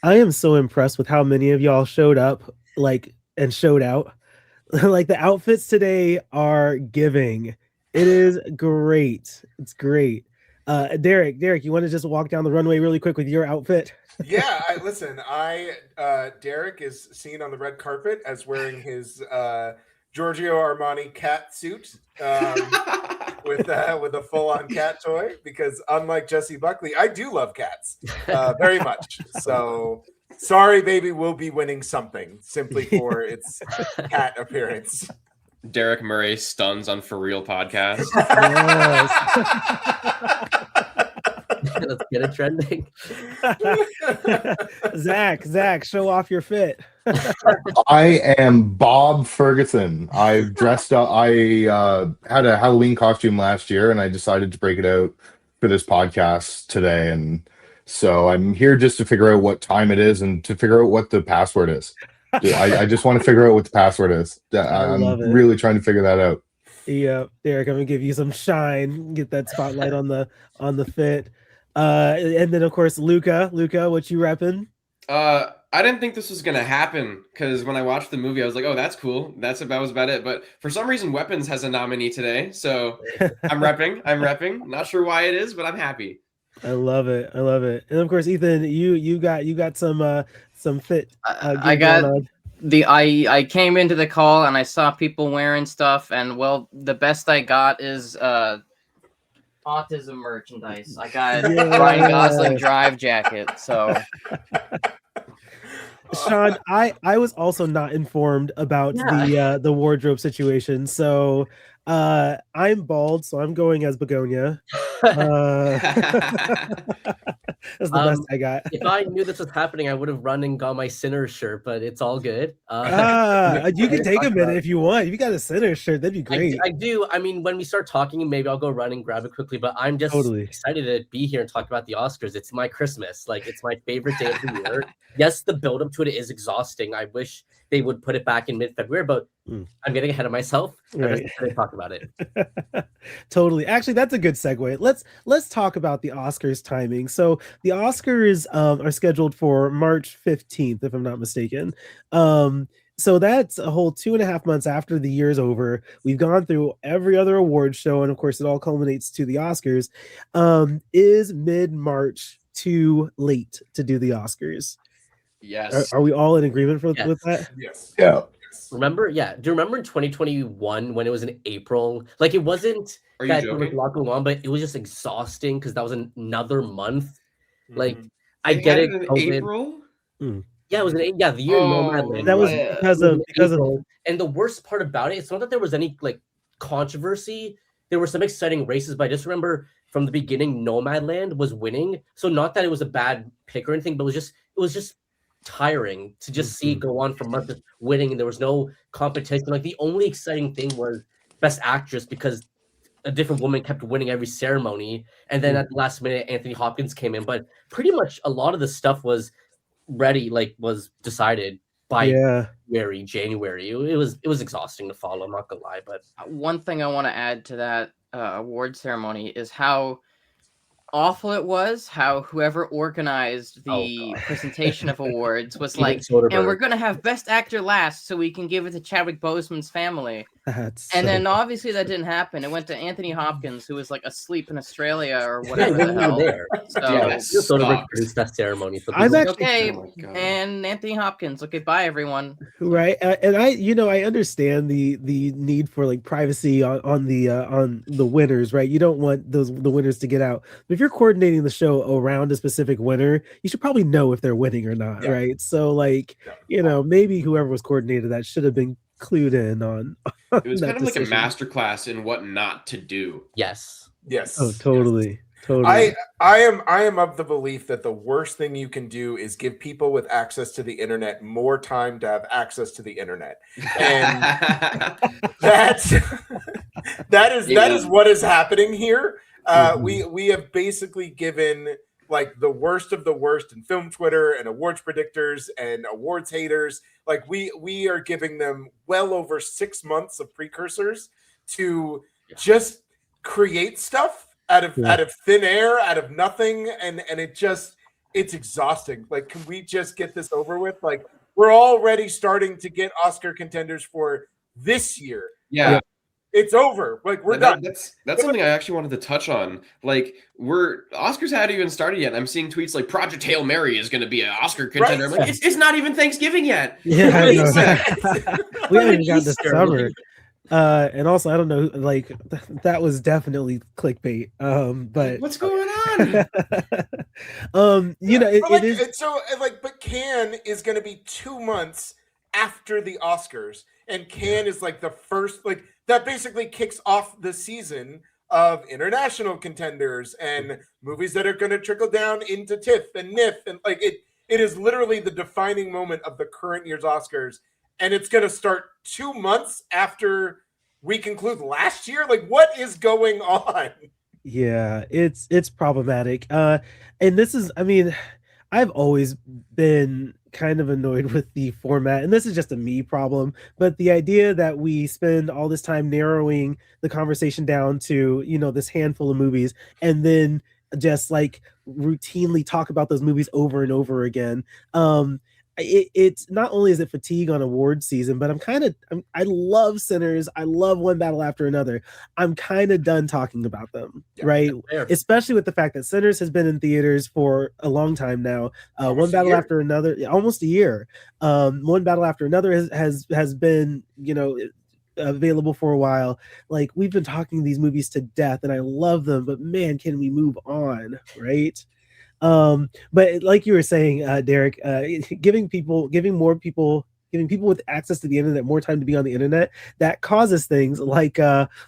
I am so impressed with how many of y'all showed up, like, and showed out. Like the outfits today are giving. It is great. It's great. Derek, you want to just walk down the runway really quick with your outfit? Yeah, listen. Derek is seen on the red carpet as wearing his Giorgio Armani cat suit with a full on cat toy. Because unlike Jesse Buckley, I do love cats very much. So sorry, baby, will be winning something simply for its cat appearance. Derek Murray stuns on ForReel podcast. Let's get it trending. Zach, show off your fit. I am Bob Ferguson. I've dressed up. I had a Halloween costume last year, and I decided to break it out for this podcast today. And so I'm here just to figure out what time it is and to figure out what the password is. I just want to figure out what the password is. I'm really trying to figure that out. Yeah, Derek, I'm gonna give you some shine. Get that spotlight on the fit. And then of course, Luca, what you repping? I didn't think this was gonna happen because when I watched the movie, I was like, "Oh, that's cool." That was about it. But for some reason, Weapons has a nominee today, so I'm repping. Not sure why it is, but I'm happy. I love it. And of course, Ethan, you got some fit. I came into the call and I saw people wearing stuff, and well, the best I got is autism merchandise. I got Ryan Gosling drive jacket. So Sean, I was also not informed about the wardrobe situation. So I'm bald, so I'm going as Begonia. That's the best I got. If I knew this was happening, I would have run and got my Sinner shirt, but it's all good. You can take a minute if you want. If you got a Sinner shirt, that'd be great. I do. I mean, when we start talking, maybe I'll go run and grab it quickly, but I'm just excited to be here and talk about the Oscars. It's my Christmas. Like, it's my favorite day of the year. Yes, the build-up to it is exhausting. I wish they would put it back in mid-February, but I'm getting ahead of myself. I'm just going to talk about it. Totally. Actually, that's a good segue. Let's talk about the Oscars timing. So the Oscars are scheduled for March 15th, if I'm not mistaken. So that's a whole 2.5 months after the year's over. We've gone through every other award show, and of course, it all culminates to the Oscars. Is mid-March too late to do the Oscars? Yes. Are we all in agreement with that? Yes. Yeah. Remember? Yeah. Do you remember in 2021 when it was in April? Like, it wasn't that it was a lot going on, but it was just exhausting because that was another month. Like, I get it. In April? Yeah, it was the year Nomadland. That was because of. And the worst part about it, it's not that there was any like controversy. There were some exciting races, but I just remember from the beginning, Nomadland was winning. So not that it was a bad pick or anything, but it was just tiring to just see it go on for months winning, and there was no competition. Like, the only exciting thing was Best Actress because a different woman kept winning every ceremony, and then at the last minute Anthony Hopkins came in, but pretty much a lot of the stuff was ready, like was decided by January. It was exhausting to follow, I'm not gonna lie. But one thing I want to add to that award ceremony is how awful it was, how whoever organized the presentation of awards was like, and we're gonna have Best Actor last so we can give it to Chadwick Boseman's family. Then obviously that didn't happen. It went to Anthony Hopkins, who was like asleep in Australia or whatever the hell. So that ceremony. I'm actually and Anthony Hopkins. Okay, bye everyone. Right, and I understand the need for like privacy on the winners, right? You don't want the winners to get out. But if you're coordinating the show around a specific winner, you should probably know if they're winning or not, right? So like, maybe whoever was coordinated that should have been clued in on it was kind of like a masterclass in what not to do. Yes. Oh, totally. I am of the belief that the worst thing you can do is give people with access to the internet more time to have access to the internet, and that is what is happening here. We have basically given like the worst of the worst in film Twitter and awards predictors and awards haters. Like we are giving them well over 6 months of precursors to just create stuff out of thin air, out of nothing, and it's exhausting. Like, can we just get this over with? Like, we're already starting to get Oscar contenders for this year. Yeah. Like, it's over. Like, we're done. That's something I actually wanted to touch on. Like, Oscars hadn't even started yet. I'm seeing tweets like Project Hail Mary is going to be an Oscar contender. Right. I'm like, it's not even Thanksgiving yet. Yeah, I know. We haven't even gotten to Easter. summer. And also, I don't know, like that was definitely clickbait. But What's going on? you know, But it is but Cannes is going to be 2 months after the Oscars, and Cannes is like the first, like that basically kicks off the season of international contenders and movies that are going to trickle down into TIFF and NIF, and like it is literally the defining moment of the current year's Oscars, and it's going to start 2 months after we conclude last year. Like, what is going on? Yeah, it's problematic. And this is, I mean, I've always been kind of annoyed with the format, and this is just a me problem, but the idea that we spend all this time narrowing the conversation down to, you know, this handful of movies and then just like routinely talk about those movies over and over again. It's not only is it fatigue on award season, but I love Sinners. I love One Battle After Another. I'm kind of done talking about them, right? Especially with the fact that Sinners has been in theaters for a long time now. One Battle After Another, almost a year. One Battle After Another has been, you know, available for a while. Like, we've been talking these movies to death, and I love them, but man, can we move on, right? But like you were saying, Derek, giving people with access to the internet more time to be on the internet, that causes things like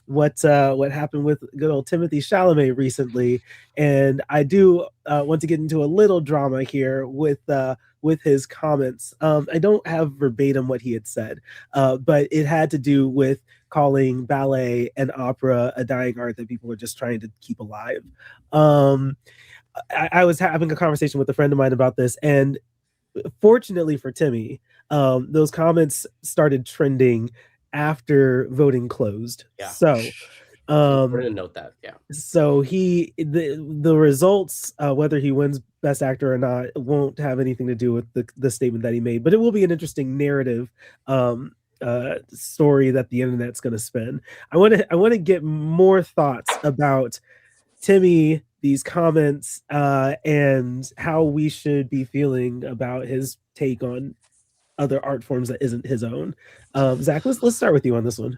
what happened with good old Timothee Chalamet recently. And I do want to get into a little drama here with his comments. I don't have verbatim what he had said, but it had to do with calling ballet and opera a dying art that people were just trying to keep alive. I was having a conversation with a friend of mine about this, and fortunately for Timmy, those comments started trending after voting closed. Yeah. So we're gonna note that. Yeah. So the results, whether he wins Best Actor or not, won't have anything to do with the statement that he made, but it will be an interesting narrative story that the internet's going to spin. I want to get more thoughts about Timmy, these comments, and how we should be feeling about his take on other art forms that isn't his own. Zach, let's start with you on this one.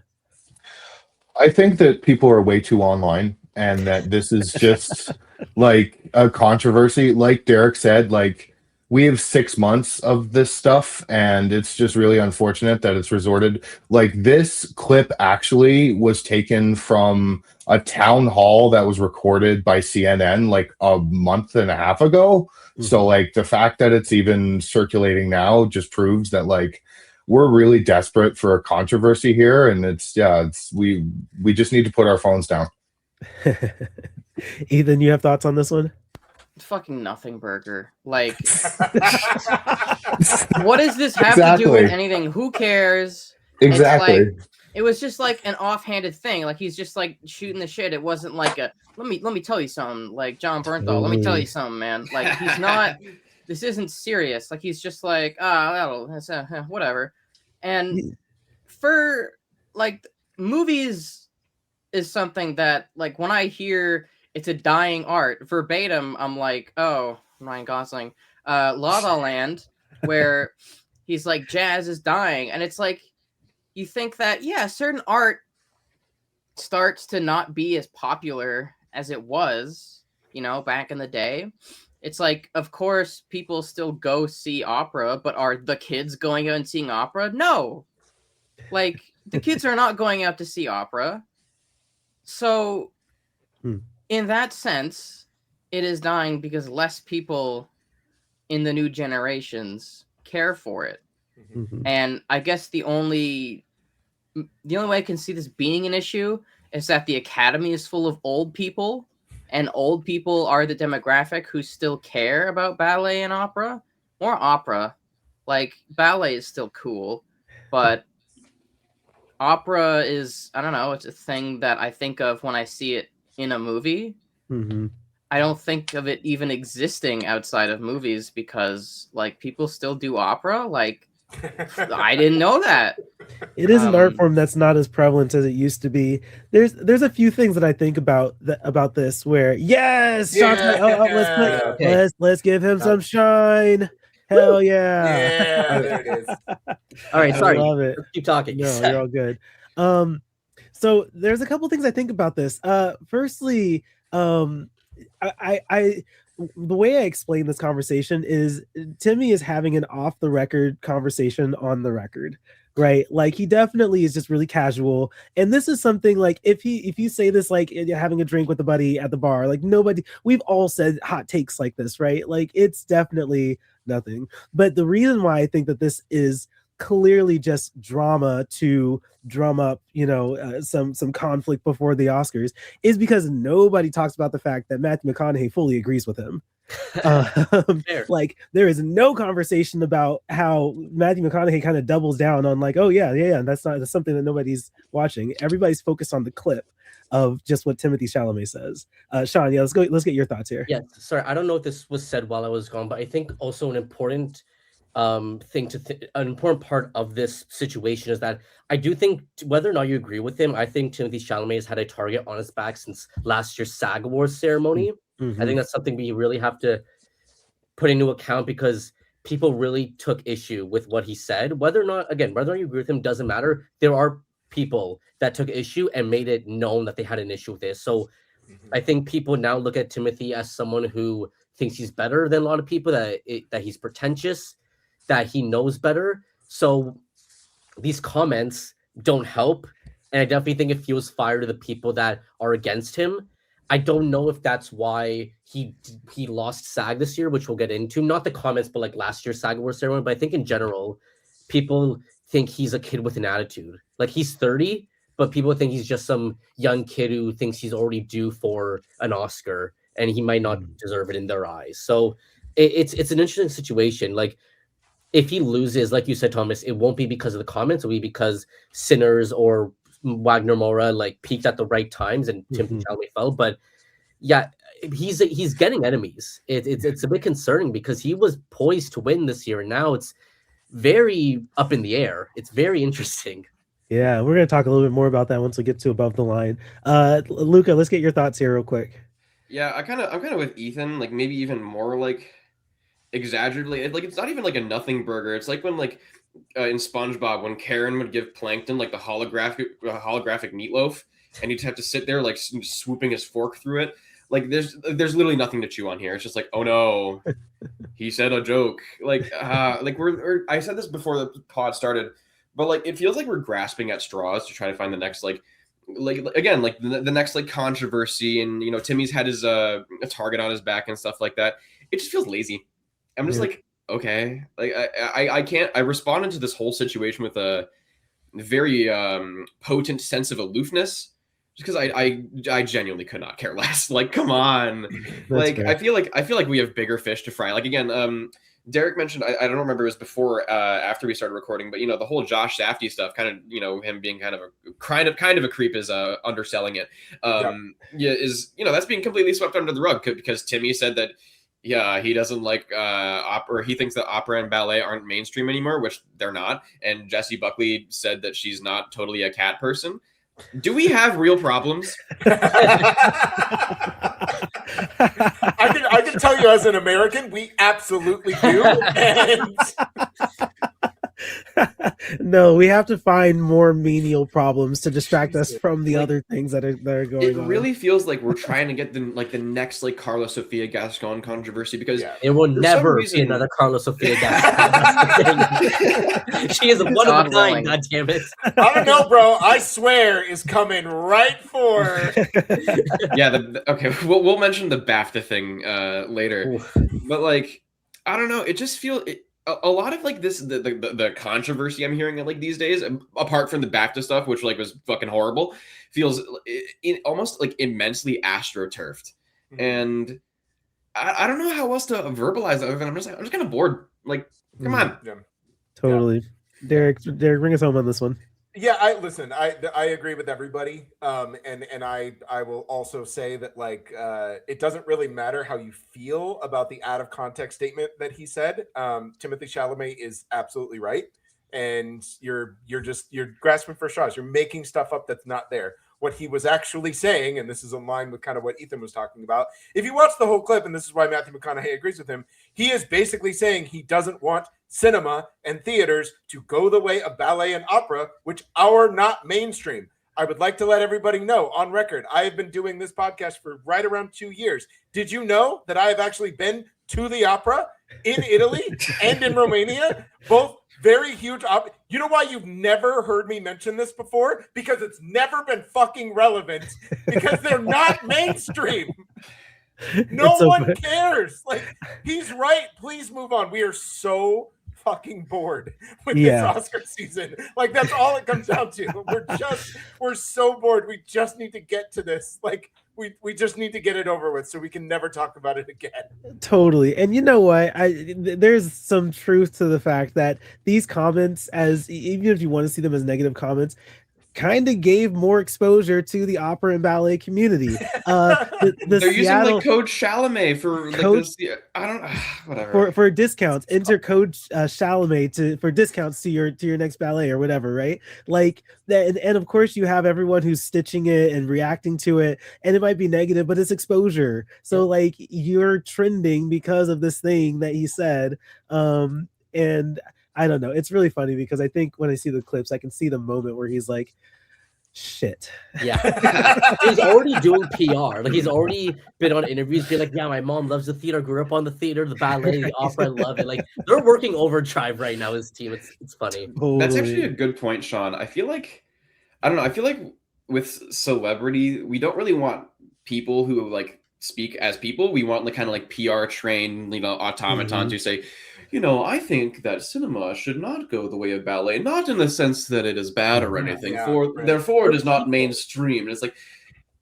I think that people are way too online, and that this is just like a controversy. Like Derek said, like, we have 6 months of this stuff, and it's just really unfortunate that it's resorted. Like, this clip actually was taken from a town hall that was recorded by CNN like a month and a half ago. Mm-hmm. So like, the fact that it's even circulating now just proves that, like, we're really desperate for a controversy here, and we just need to put our phones down. Ethan, you have thoughts on this one? Fucking nothing burger. Like, what does this have to do with anything? Who cares? Exactly. It was just like an offhanded thing. Like, he's just like shooting the shit. It wasn't like a let me tell you something. Like John Bernthal, let me tell you something, man. Like, he's not. This isn't serious. Like, he's just like, whatever. And for like movies is something that, like, when I hear it's a dying art verbatim, I'm like, oh, Ryan Gosling, La La Land, where he's like, jazz is dying, and it's like, you think that, yeah, certain art starts to not be as popular as it was, you know, back in the day. It's like, of course, people still go see opera, but are the kids going out and seeing opera? No. Like, the kids are not going out to see opera. So, in that sense, it is dying because less people in the new generations care for it. Mm-hmm. And I guess the only way I can see this being an issue is that the Academy is full of old people, and old people are the demographic who still care about ballet and opera. More opera. Like, ballet is still cool, but opera is, I don't know, it's a thing that I think of when I see it in a movie. Mm-hmm. I don't think of it even existing outside of movies because like people still do opera. Like I didn't know that. It is an art form that's not as prevalent as it used to be. There's a few things that I think about about this where let's give him some shine. Hell yeah. Yeah, there it is. All right, sorry. I love it. Keep talking. No, you're all good. So there's a couple things I think about this. Firstly, I the way I explain this conversation is Timmy is having an off the record conversation on the record, right? Like he definitely is just really casual. And this is something like if you say this like having a drink with a buddy at the bar, like we've all said hot takes like this, right? Like it's definitely nothing. But the reason why I think that this is clearly just drama to drum up, some conflict before the Oscars is because nobody talks about the fact that Matthew McConaughey fully agrees with him. Like there is no conversation about how Matthew McConaughey kind of doubles down on like, oh yeah, that's something that nobody's watching. Everybody's focused on the clip of just what Timothee Chalamet says. Sean, let's get your thoughts here. Yeah, sorry, I don't know if this was said while I was gone, but I think also an important an important part of this situation is that I do think whether or not you agree with him, I think Timothee Chalamet has had a target on his back since last year's SAG Awards ceremony. I think that's something we really have to put into account because people really took issue with what he said. Whether or not you agree with him doesn't matter. There are people that took issue and made it known that they had an issue with this. So I think people now look at Timothy as someone who thinks he's better than a lot of people, that he's pretentious, that he knows better. So these comments don't help. And I definitely think it fuels fire to the people that are against him. I don't know if that's why he lost SAG this year, which we'll get into. Not the comments, but like last year's SAG Awards ceremony. But I think in general, people think he's a kid with an attitude. Like he's 30, but people think he's just some young kid who thinks he's already due for an Oscar and he might not deserve it in their eyes. So it's an interesting situation. Like if he loses, like you said, Thomas, it won't be because of the comments. It'll be because Sinners or Wagner Moura like peaked at the right times and Timothée Chalamet fell. But yeah, he's getting enemies. It's a bit concerning because he was poised to win this year, and now it's very up in the air. It's very interesting. Yeah, we're gonna talk a little bit more about that once we get to Above the Line. Luca, let's get your thoughts here real quick. Yeah, I'm kind of with Ethan, like maybe even more like exaggeratedly. Like it's not even like a nothing burger. It's like when like in SpongeBob when Karen would give Plankton like the holographic meatloaf, and he'd have to sit there like swooping his fork through it. Like there's literally nothing to chew on here. It's just like, oh no, he said a joke. Like we're I said this before the pod started, but like it feels like we're grasping at straws to try to find the next like again like the next like controversy, and Timmy's had his a target on his back and stuff like that. It just feels lazy. I'm just like, okay, like I can't. I responded to this whole situation with a very potent sense of aloofness, just because I genuinely could not care less. Like, come on, like fair. I feel like we have bigger fish to fry. Like again, Derek mentioned I don't remember, it was before after we started recording, but the whole Josh Safdie stuff, kind of him being kind of a creep is underselling it. Is that's being completely swept under the rug because Timmy said that. Yeah, he doesn't like opera. He thinks that opera and ballet aren't mainstream anymore, which they're not. And Jessie Buckley said that she's not totally a cat person. Do we have real problems? I can tell you as an American, we absolutely do. And... No, we have to find more menial problems to distract us from the other things that are going on. It really feels like we're trying to get the next like Carla Sofia Gascon controversy, because it will never be another Carla Sofia Gascon. She is one of a kind, God damn it. I don't know, bro. I swear is coming right for. Yeah, okay. We'll mention the BAFTA thing later. But like, I don't know. It just feels a lot of like this the controversy I'm hearing like these days, apart from the BAFTA stuff, which like was fucking horrible, feels almost like immensely astroturfed. And I don't know how else to verbalize that other than I'm just kind of bored. Like, come on. Yeah. Totally. Derek, bring us home on this one. Yeah, I listen. I agree with everybody. And I will also say that like it doesn't really matter how you feel about the out of context statement that he said. Timothee Chalamet is absolutely right, and you're grasping for straws. You're making stuff up that's not there. What he was actually saying, and this is in line with kind of what Ethan was talking about. If you watch the whole clip, and this is why Matthew McConaughey agrees with him, he is basically saying he doesn't want cinema and theaters to go the way of ballet and opera, which are not mainstream. I would like to let everybody know on record, I have been doing this podcast for right around 2 years. Did you know that I have actually been to the opera in Italy and in Romania? Both very huge. You know why you've never heard me mention this before? Because it's never been fucking relevant because they're not mainstream. No one cares. Like, he's right. Please move on. We are so fucking bored with this Oscar season. Like, that's all it comes down to. We're so bored. We just need to get to this. Like, we just need to get it over with so we can never talk about it again. Totally. And you know what? There's some truth to the fact that these comments, as even if you want to see them as negative comments, kind of gave more exposure to the opera and ballet community. They're using like code Chalamet for like this. I don't whatever for discounts. Enter code Chalamet for discounts to your next ballet or whatever, right? Like that, and of course you have everyone who's stitching it and reacting to it, and it might be negative, but it's exposure. So like you're trending because of this thing that he said, and I don't know. It's really funny because I think when I see the clips, I can see the moment where he's like, shit. Yeah. He's already doing PR. Like, he's already been on interviews being like, yeah, my mom loves the theater, grew up on the theater, the ballet, the opera, I love it. Like, they're working overdrive right now, his team. It's funny. Totally. That's actually a good point, Sean. I feel like with celebrity, we don't really want people who like speak as people. We want like kind of like PR trained, automatons who say, I think that cinema should not go the way of ballet, not in the sense that it is bad or anything. Therefore, it is not mainstream. And it's like,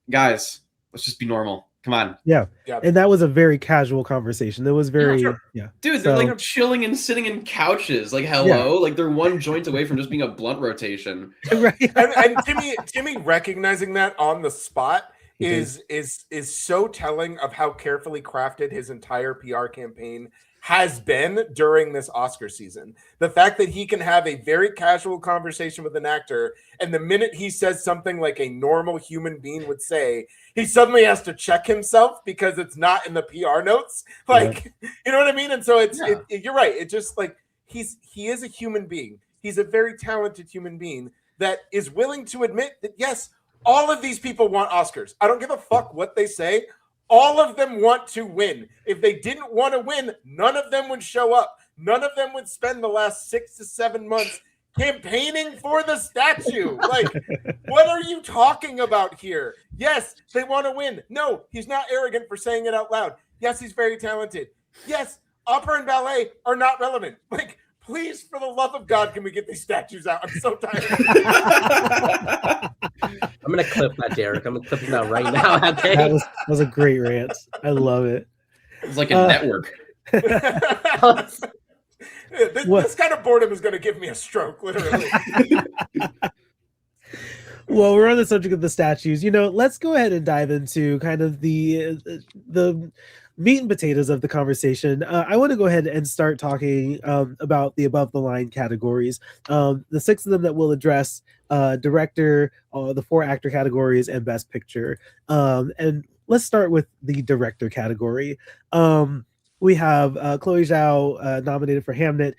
guys, let's just be normal. Come on. Yeah. And that was a very casual conversation. It was very, Dude, they're like chilling and sitting in couches. Like, hello, like they're one joint away from just being a blunt rotation. Right. and Timmy recognizing that on the spot is so telling of how carefully crafted his entire PR campaign has been during this Oscar season. The fact that he can have a very casual conversation with an actor, and the minute he says something like a normal human being would say, he suddenly has to check himself because it's not in the PR notes. Like, you know what I mean? And so you're right. It just like he is a human being. He's a very talented human being that is willing to admit that, yes, all of these people want Oscars. I don't give a fuck what they say. All of them want to win. If they didn't want to win, none of them would show up. None of them would spend the last 6 to 7 months campaigning for the statue. Like, what are you talking about here? Yes, they want to win. No, he's not arrogant for saying it out loud. Yes, he's very talented. Yes, opera and ballet are not relevant. Like, please, for the love of God, can we get these statues out? I'm so tired. I'm going to clip that, Derek. I'm going to clip that right now. Okay. That was a great rant. I love it. It's like a network. This kind of boredom is going to give me a stroke, literally. Well, we're on the subject of the statues. Let's go ahead and dive into kind of the meat and potatoes of the conversation. I want to go ahead and start talking about the above the line categories. The 6 of them that we'll address: director, the 4 actor categories, and best picture. And let's start with the director category. We have Chloe Zhao nominated for Hamnet,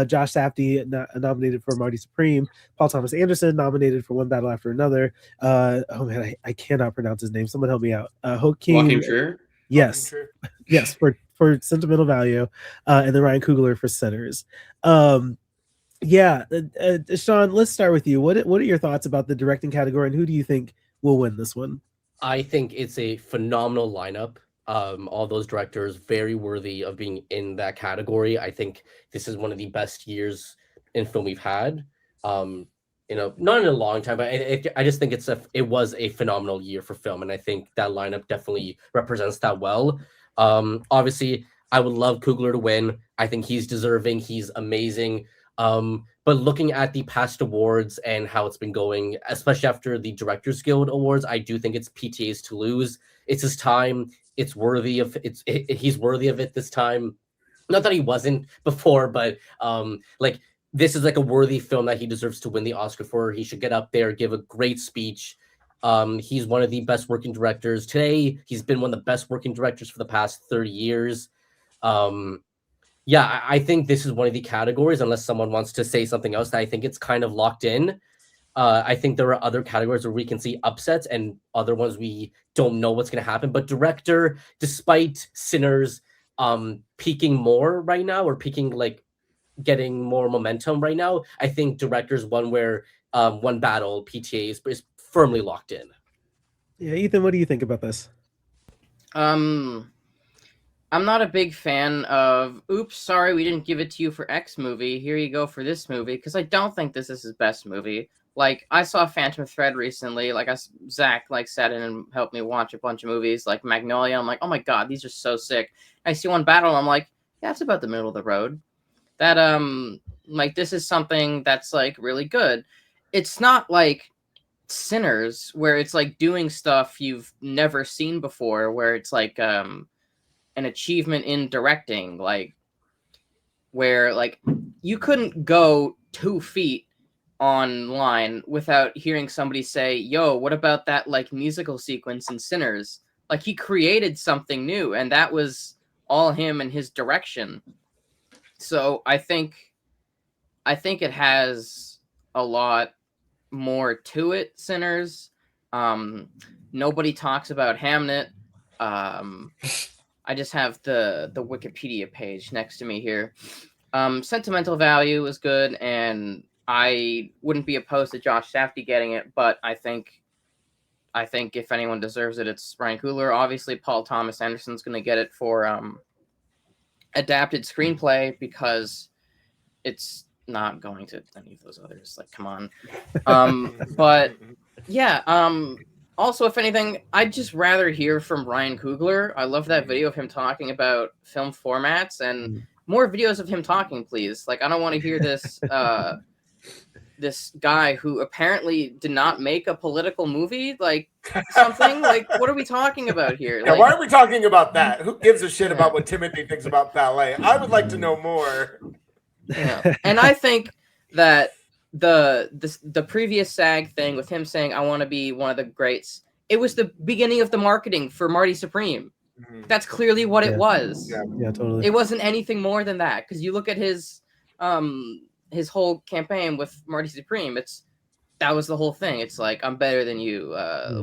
Josh Safdie nominated for Marty Supreme, Paul Thomas Anderson nominated for One Battle After Another. Oh man, I cannot pronounce his name. Someone help me out. Joachim Trier. Yes, yes, for Sentimental Value, and then Ryan Coogler for Sinners. Sean, let's start with you. What are your thoughts about the directing category, and who do you think will win this one? I think it's a phenomenal lineup. All those directors very worthy of being in that category. I think this is one of the best years in film we've had. Not in a long time, but I just think it was a phenomenal year for film, and I think that lineup definitely represents that well. Obviously, I would love Coogler to win. I think he's deserving. He's amazing. But looking at the past awards and how it's been going, especially after the Directors Guild Awards, I do think it's PTA's to lose. It's his time. It's worthy of he's worthy of it this time. Not that he wasn't before, but like this is like a worthy film that he deserves to win the Oscar for. He should get up there, give a great speech. He's one of the best working directors today. He's been one of the best working directors for the past 30 years. Yeah, I think this is one of the categories, unless someone wants to say something else, that I think it's kind of locked in. I think there are other categories where we can see upsets and other ones we don't know what's going to happen. But director, despite Sinners peaking more right now, or peaking, like getting more momentum right now, I think director's one where one battle PTA is firmly locked in. Yeah, Ethan, what do you think about this? I'm not a big fan of, oops, sorry, we didn't give it to you for X movie. Here you go for this movie, because I don't think this is his best movie. Like, I saw Phantom Thread recently. Like, Zach sat in and helped me watch a bunch of movies, like Magnolia. I'm like, oh my god, these are so sick. I see one battle, I'm like, yeah, it's about the middle of the road. That like, this is something that's like really good. It's not like Sinners, where it's like doing stuff you've never seen before, where it's like an achievement in directing, like where like you couldn't go 2 feet online without hearing somebody say, yo, what about that like musical sequence in Sinners? Like, he created something new, and that was all him and his direction. So I think it has a lot more to it, Sinners. Nobody talks about Hamnet. I just have the Wikipedia page next to me here. Sentimental value is good, and I wouldn't be opposed to Josh Safdie getting it, but I think if anyone deserves it, it's Ryan Coogler. Obviously, Paul Thomas Anderson's going to get it for adapted screenplay, because it's not going to any of those others. Like, come on. But yeah, also, if anything, I'd just rather hear from Ryan Coogler. I love that video of him talking about film formats, and more videos of him talking, please. Like, I don't want to hear this this guy who apparently did not make a political movie, like something. Like, what are we talking about here? Yeah, like, why are we talking about that? Who gives a shit about what Timothy thinks about ballet? I would like to know more. Yeah, and I think that the previous SAG thing with him saying, I want to be one of the greats, it was the beginning of the marketing for Marty Supreme. That's clearly what it was. Yeah, totally. It wasn't anything more than that, because you look at his whole campaign with Marty Supreme, that was the whole thing. It's like, I'm better than you,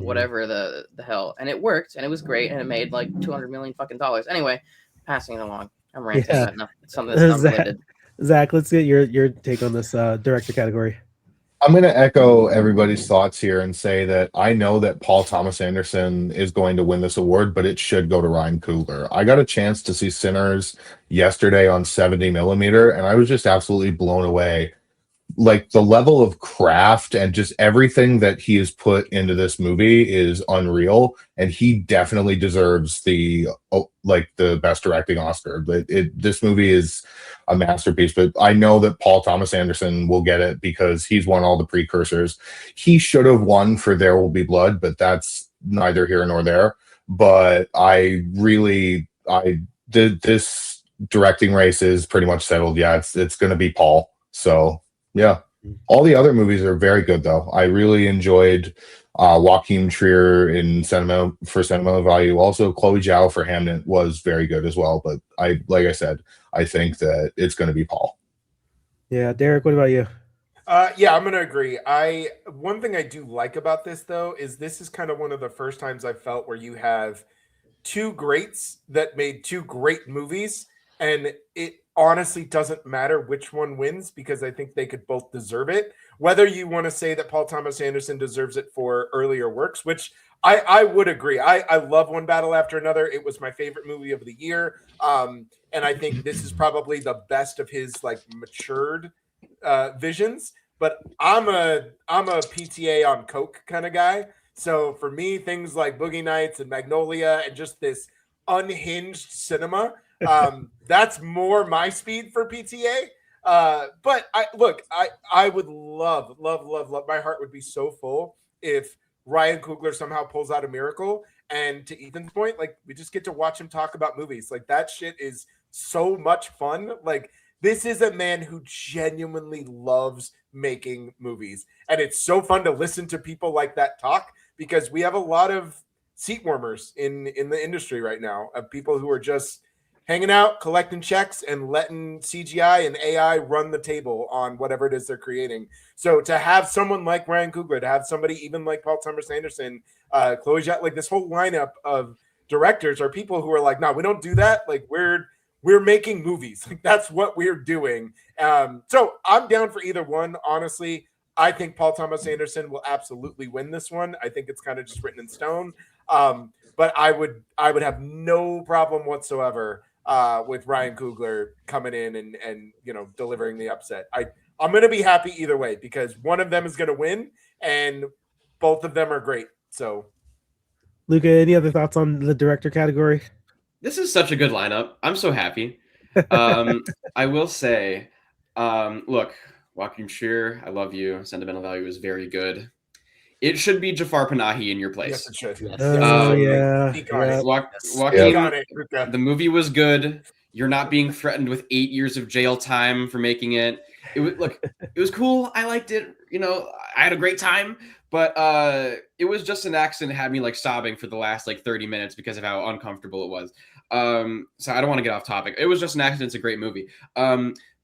whatever the hell. And it worked, and it was great, and it made like $200 million fucking dollars. Anyway, passing it along. I'm ranting about something that's not related. Zach, let's get your take on this director category. I'm going to echo everybody's thoughts here and say that I know that Paul Thomas Anderson is going to win this award, but it should go to Ryan Coogler. I got a chance to see Sinners yesterday on 70 millimeter, and I was just absolutely blown away. Like, the level of craft and just everything that he has put into this movie is unreal, and he definitely deserves the best directing Oscar. But this movie is a masterpiece. But I know that Paul Thomas Anderson will get it because he's won all the precursors. He should have won for There Will Be Blood, but that's neither here nor there. But this directing race is pretty much settled. Yeah, it's going to be Paul. So. Yeah. All the other movies are very good, though. I really enjoyed Joachim Trier in Sentimental Value. Also, Chloe Zhao for Hamnet was very good as well. But like I said, I think that it's going to be Paul. Yeah, Derek, what about you? Yeah, I'm going to agree. One thing I do like about this, though, is this is kind of one of the first times I've felt where you have two greats that made two great movies, and it honestly doesn't matter which one wins, because I think they could both deserve it. Whether you want to say that Paul Thomas Anderson deserves it for earlier works, which I would agree. I love One Battle After Another. It was my favorite movie of the year. And I think this is probably the best of his like matured visions. But I'm a PTA on Coke kind of guy. So for me, things like Boogie Nights and Magnolia and just this unhinged cinema, that's more my speed for PTA. But I would love. My heart would be so full if Ryan Coogler somehow pulls out a miracle. And to Ethan's point, like, we just get to watch him talk about movies. Like, that shit is so much fun. Like, this is a man who genuinely loves making movies. And it's so fun to listen to people like that talk, because we have a lot of seat warmers in the industry right now, of people who are just hanging out, collecting checks, and letting CGI and AI run the table on whatever it is they're creating. So to have someone like Ryan Coogler, to have somebody even like Paul Thomas Anderson, Chloe Zhao, like, this whole lineup of directors are people who are like, no, we don't do that. Like, we're making movies. Like, that's what we're doing. So I'm down for either one. Honestly, I think Paul Thomas Anderson will absolutely win this one. I think it's kind of just written in stone. But I would have no problem whatsoever with Ryan Coogler coming in and delivering the upset. I'm going to be happy either way, because one of them is going to win and both of them are great. So, Luca, any other thoughts on the director category? This is such a good lineup. I'm so happy. I will say, look, Joaquin Shear, I love you. Sentimental Value is very good. It should be Jafar Panahi in your place. Yes, it should. Yes. Joaquin, the movie was good. You're not being threatened with 8 years of jail time for making it. It was cool. I liked it. I had a great time, but it was just an accident. It had me like sobbing for the last like 30 minutes because of how uncomfortable it was. So I don't want to get off topic. It was just an accident. It's a great movie.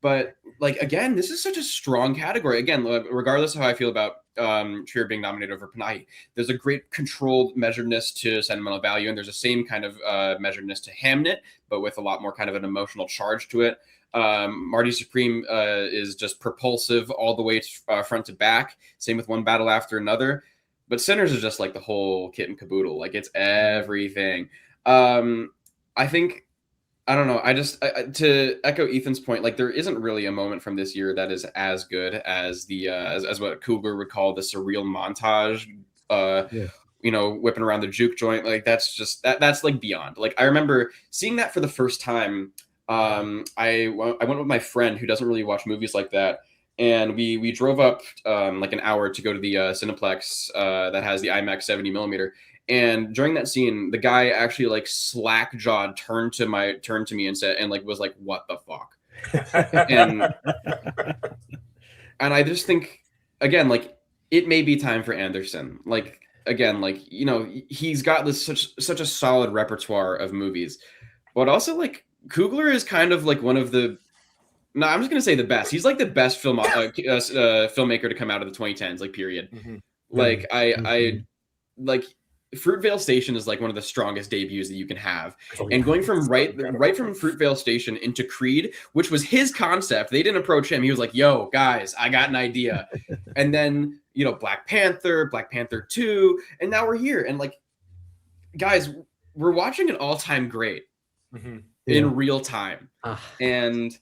But like, again, this is such a strong category. Again, regardless of how I feel about Trier being nominated over Panahi, there's a great controlled measuredness to Sentimental Value, and there's the same kind of measuredness to Hamnet, but with a lot more kind of an emotional charge to it. Marty Supreme is just propulsive all the way front to back. Same with One Battle After Another. But Sinners is just like the whole kit and caboodle. Like, it's everything. I think, I don't know. To echo Ethan's point, like, there isn't really a moment from this year that is as good as the as what Coogler would call the surreal montage. Whipping around the juke joint. Like, that's just that's like beyond. Like, I remember seeing that for the first time. I went with my friend who doesn't really watch movies like that, and we drove up like an hour to go to the Cineplex that has the IMAX 70 millimeter. And during that scene, the guy actually like slack jawed turned to me and said, and like was like, "What the fuck?" and I just think, again, like, it may be time for Anderson. Like, again, like, he's got this such a solid repertoire of movies, but also like Coogler is kind of like one of the. No, I'm just gonna say the best. He's like the best filmmaker to come out of the 2010s, like, period. Mm-hmm. Like, I like. Fruitvale Station is like one of the strongest debuts that you can have. And going from right from Fruitvale Station into Creed, which was his concept. They didn't approach him. He was like, "Yo, guys, I got an idea." And then, Black Panther 2, and now we're here. And like, guys, we're watching an all-time great in real time. And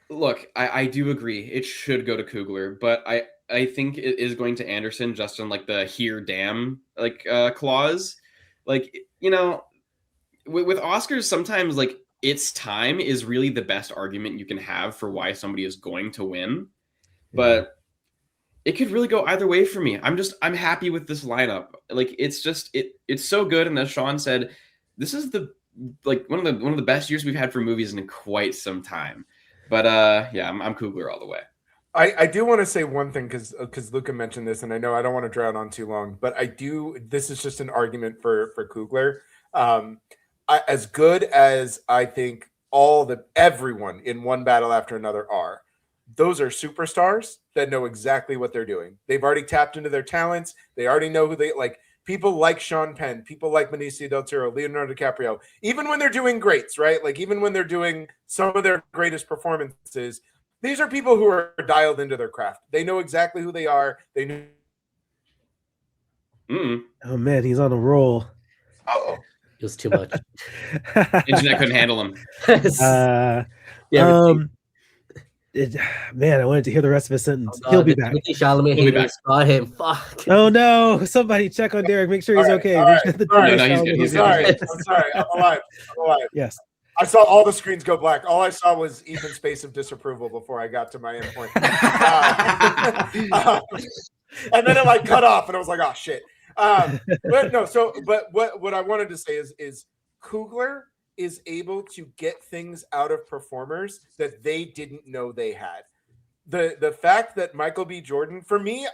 look, I do agree. It should go to Coogler, but I think it is going to Anderson just on like the "here damn" like clause. Like, with Oscars, sometimes like "it's time" is really the best argument you can have for why somebody is going to win. But it could really go either way for me. I'm happy with this lineup. Like, it's so good. And as Sean said, this is one of the best years we've had for movies in quite some time. But I'm Coogler all the way. I do want to say one thing, because Luca mentioned this, and I know I don't want to drown on too long, but this is just an argument for Coogler. As good as I think everyone in One Battle After Another are, those are superstars that know exactly what they're doing. They've already tapped into their talents. They already know who they like. People like Sean Penn, people like Benicio del Toro, Leonardo DiCaprio, even when they're doing greats, right? Like, even when they're doing some of their greatest performances, these are people who are dialed into their craft. They know exactly who they are. They know. Oh man, he's on a roll. Uh-oh. It was too much. Internet couldn't handle him. Man, I wanted to hear the rest of his sentence. Oh, He'll be back. Timothee Chalamet haters saw him. Fuck. Oh no! Somebody check on Derek. Make sure he's okay. All right. Sorry. I'm sorry. I'm alive. Yes. I saw all the screens go black. All I saw was even space of disapproval before I got to my endpoint. And then it like cut off, and I was like, "Oh shit!" But no. But what I wanted to say is Coogler is able to get things out of performers that they didn't know they had. The fact that Michael B. Jordan, for me,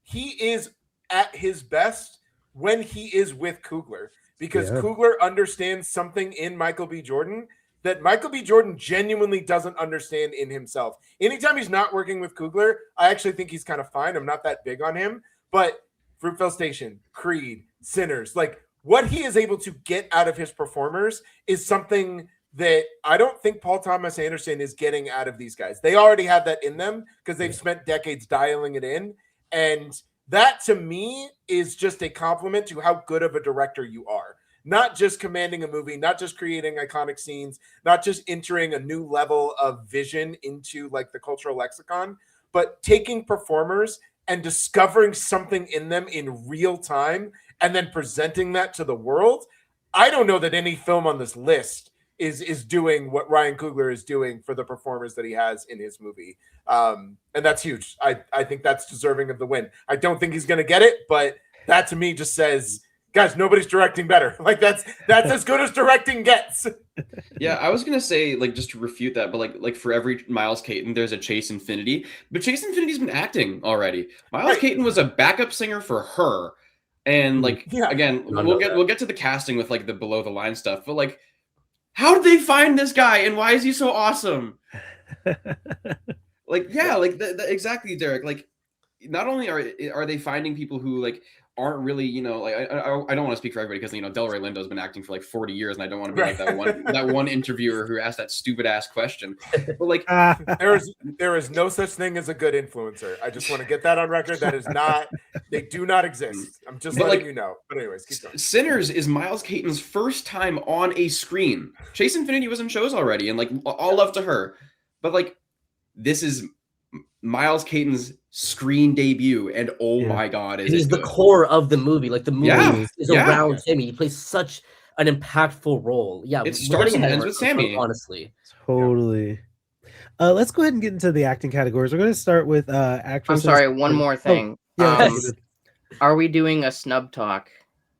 he is at his best when he is with Coogler, because Coogler understands something in Michael B. Jordan that Michael B. Jordan genuinely doesn't understand in himself. Anytime he's not working with Coogler, I actually think he's kind of fine. I'm not that big on him, but Fruitvale Station, Creed, Sinners, like what he is able to get out of his performers is something that I don't think Paul Thomas Anderson is getting out of these guys. They already have that in them because they've spent decades dialing it in. And that to me is just a compliment to how good of a director you are. Not just commanding a movie, not just creating iconic scenes, not just entering a new level of vision into like the cultural lexicon, but taking performers and discovering something in them in real time and then presenting that to the world. I don't know that any film on this list is doing what Ryan Coogler is doing for the performers that he has in his movie. And that's huge. I think that's deserving of the win. I don't think he's going to get it, but that to me just says, guys, nobody's directing better. Like that's as good as directing gets. Yeah, I was gonna say, like, just to refute that, but like for every Miles Caton, there's a Chase Infinity. But Chase Infinity's been acting already. Miles Caton was a backup singer for her, and like again, we'll get to the casting with like the below the line stuff. But like, how did they find this guy, and why is he so awesome? Like, yeah, like exactly, Derek. Like, not only are they finding people who like aren't really, you know, like I don't want to speak for everybody because, you know, Delroy Lindo's been acting for like 40 years and I don't want to be like that one interviewer who asked that stupid ass question. But like there is no such thing as a good influencer. I just want to get that on record. That is not, they do not exist. I'm just letting you know. But anyways, keep going. Sinners is Miles Caton's first time on a screen. Chase Infinity was in shows already and like all love to her. But like this is Miles Caton's screen debut, and oh my god, he's the core of the movie. Like the movie is around him. He plays such an impactful role. Yeah, it starts and ends with Sammy. Honestly, totally. Let's go ahead and get into the acting categories. We're going to start with actresses. I'm sorry, one more thing. Are we doing a snub talk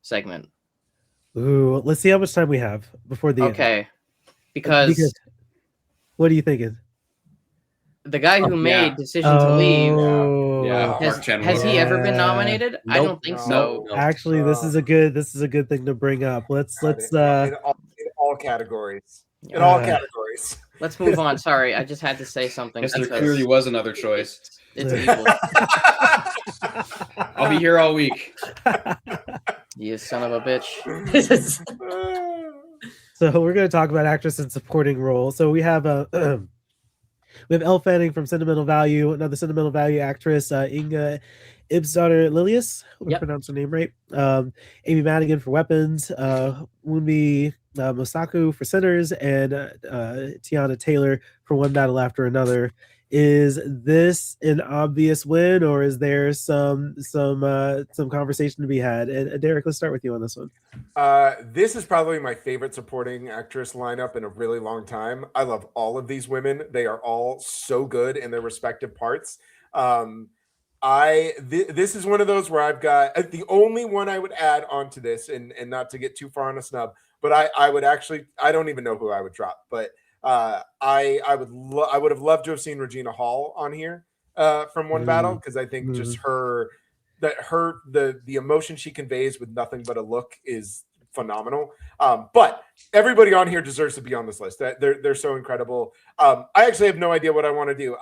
segment? Ooh, let's see how much time we have before the end. Because what are you thinking? The guy who made Decision to Leave, has he ever been nominated? Nope. I don't think so. Actually, this is a good thing to bring up. Let's in all categories. In all categories. Let's move on. Sorry, I just had to say something. Yes, there clearly was another choice. It's evil. I'll be here all week. You son of a bitch. So we're going to talk about actress in supporting role. So we have we have Elle Fanning from Sentimental Value, another Sentimental Value actress, Inga Ibsdottir Lilius, hope I pronounced her name right. Amy Madigan for Weapons, Wunmi Mosaku for Sinners, and Tiana Taylor for One Battle After Another. Is this an obvious win, or is there some conversation to be had? And Derek, let's start with you on this one. This is probably my favorite supporting actress lineup in a really long time. I love all of these women. They are all so good in their respective parts. This is one of those where I've got the only one I would add onto this, and not to get too far on a snub, but I would actually, I don't even know who I would drop, but I would have loved to have seen Regina Hall on here from One Battle, because I think just the emotion she conveys with nothing but a look is phenomenal. But everybody on here deserves to be on this list. They're so incredible. I actually have no idea what I want to do.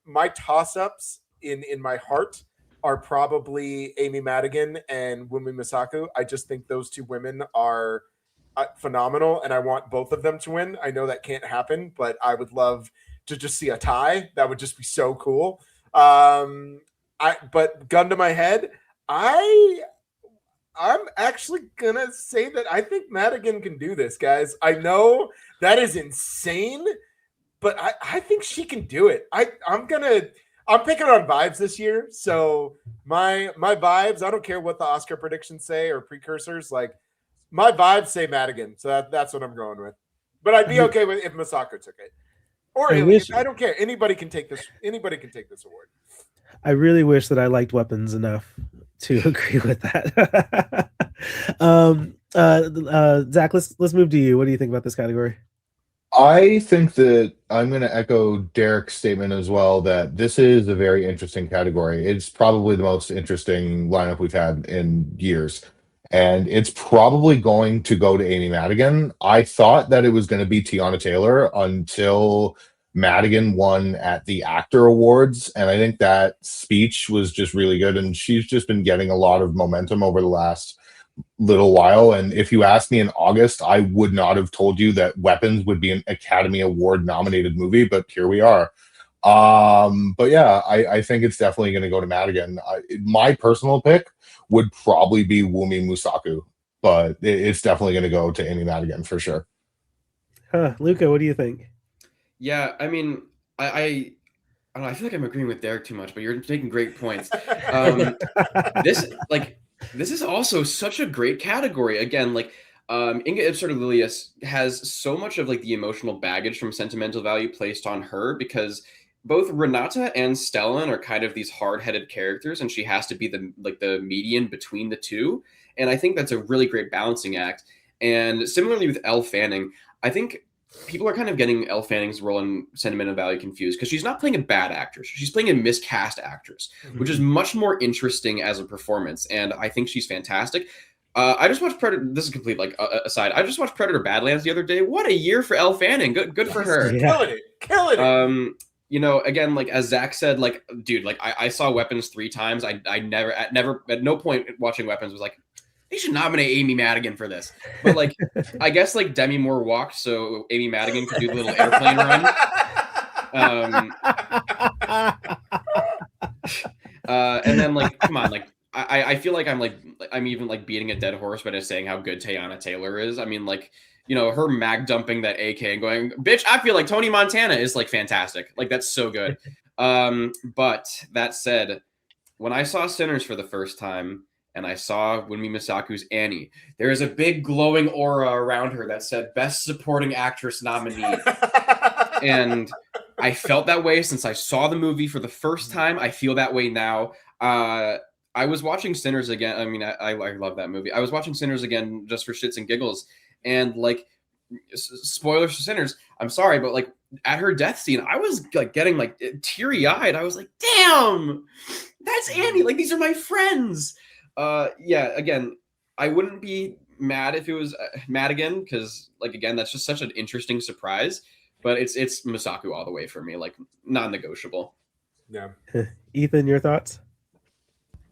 My toss-ups in my heart are probably Amy Madigan and Wunmi Mosaku. I just think those two women are phenomenal, and I want both of them to win. I know that can't happen, but I would love to just see a tie. That would just be so cool. But gun to my head, I'm actually gonna say that I think Madigan can do this, guys. I know that is insane, but I think she can do it. I'm picking on vibes this year. So my vibes, I don't care what the Oscar predictions say or precursors, like My vibes say Madigan, so that's what I'm going with. But I'd be okay with if Misako took it, or I don't care. Anybody can take this. Anybody can take this award. I really wish that I liked Weapons enough to agree with that. Zach, let's move to you. What do you think about this category? I think that I'm going to echo Derek's statement as well, that this is a very interesting category. It's probably the most interesting lineup we've had in years. And it's probably going to go to Amy Madigan. I thought that it was going to be Tiana Taylor until Madigan won at the Actor Awards. And I think that speech was just really good. And she's just been getting a lot of momentum over the last little while. And if you asked me in August, I would not have told you that Weapons would be an Academy Award nominated movie, but here we are. But yeah, I think it's definitely going to go to Madigan. My personal pick would probably be Wumi Musaku, but it's definitely going to go to Amy Madigan for sure. Luca, what do you think? Yeah, I mean, I don't know, I feel like I'm agreeing with Derek too much, but you're taking great points. This is also such a great category. Again, like Inga Ipsarda-Lilius has so much of like the emotional baggage from sentimental value placed on her, because both Renata and Stellan are kind of these hard-headed characters, and she has to be the median between the two. And I think that's a really great balancing act. And similarly with Elle Fanning, I think people are kind of getting Elle Fanning's role in sentimental value confused, because she's not playing a bad actress. She's playing a miscast actress, which is much more interesting as a performance. And I think she's fantastic. I just watched Predator. This is complete aside. I just watched Predator Badlands the other day. What a year for Elle Fanning. Good for her. Yeah. Killing it. You know, again, like as Zach said, like, dude, like I saw Weapons 3 times. I never at no point watching Weapons was like, they should nominate Amy Madigan for this. But like, I guess like Demi Moore walked, so Amy Madigan could do the little airplane run. And then like, come on, like I feel like I'm even like beating a dead horse by just saying how good Tiana Taylor is. I mean, like, you know, her mag dumping that AK and going, bitch, I feel like Tony Montana is like fantastic. Like, that's so good. But that said, when I saw Sinners for the first time and I saw Wunmi Masaku's Annie, there is a big glowing aura around her that said Best Supporting Actress nominee. And I felt that way since I saw the movie for the first time. I feel that way now. I was watching Sinners again. I mean, I love that movie. I was watching Sinners again just for shits and giggles. And like, spoilers for Sinners, I'm sorry, but like at her death scene, I was like getting like teary eyed. I was like, damn, that's Annie. Like, these are my friends. Yeah, again, I wouldn't be mad if it was Madigan, because like, again, that's just such an interesting surprise. But it's Masaku all the way for me, like non-negotiable. Yeah. Ethan, your thoughts?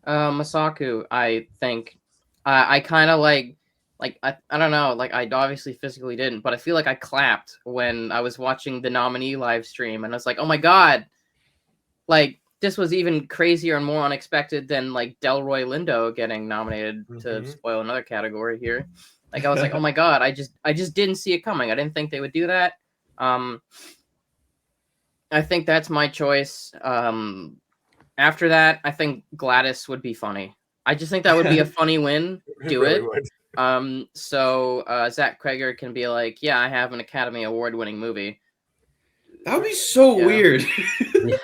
Masaku, I think I kind of like I don't know, like I obviously physically didn't, but I feel like I clapped when I was watching the nominee live stream, and I was like, oh my god, like this was even crazier and more unexpected than like Delroy Lindo getting nominated, to spoil another category here. Like, I was like, oh my god, I just didn't see it coming. I didn't think they would do that. I think that's my choice. After that, I think Gladys would be funny. I just think that would be a funny win. Do it. So Zach Kreger can be like, yeah, I have an Academy Award winning movie. That would be so weird.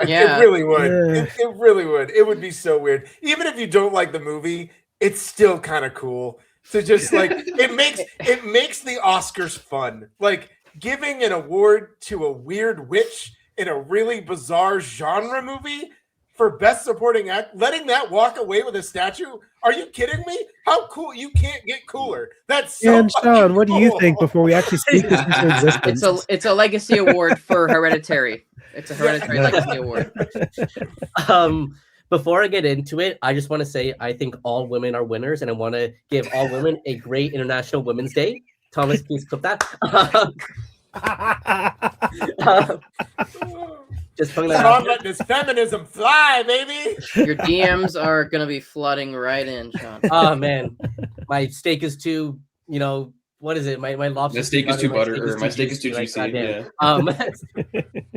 Yeah. It really would. Yeah. It really would. It would be so weird. Even if you don't like the movie, it's still kind of cool to just like, it makes the Oscars fun. Like, giving an award to a weird witch in a really bizarre genre movie for Best Supporting Act, letting that walk away with a statue. Are you kidding me? How cool! You can't get cooler. That's so. And Sean, what do you think before we actually speak this into existence? It's a legacy award for Hereditary. It's a Hereditary legacy award. Before I get into it, I just want to say I think all women are winners, and I want to give all women a great International Women's Day. Thomas, please clip that. Just putting that out. Letting this feminism fly, baby. Your DMs are gonna be flooding right in, Sean. Oh man, my steak is too. You know what is it? My lobster. My steak is too butter, or my steak is too juicy. Yeah.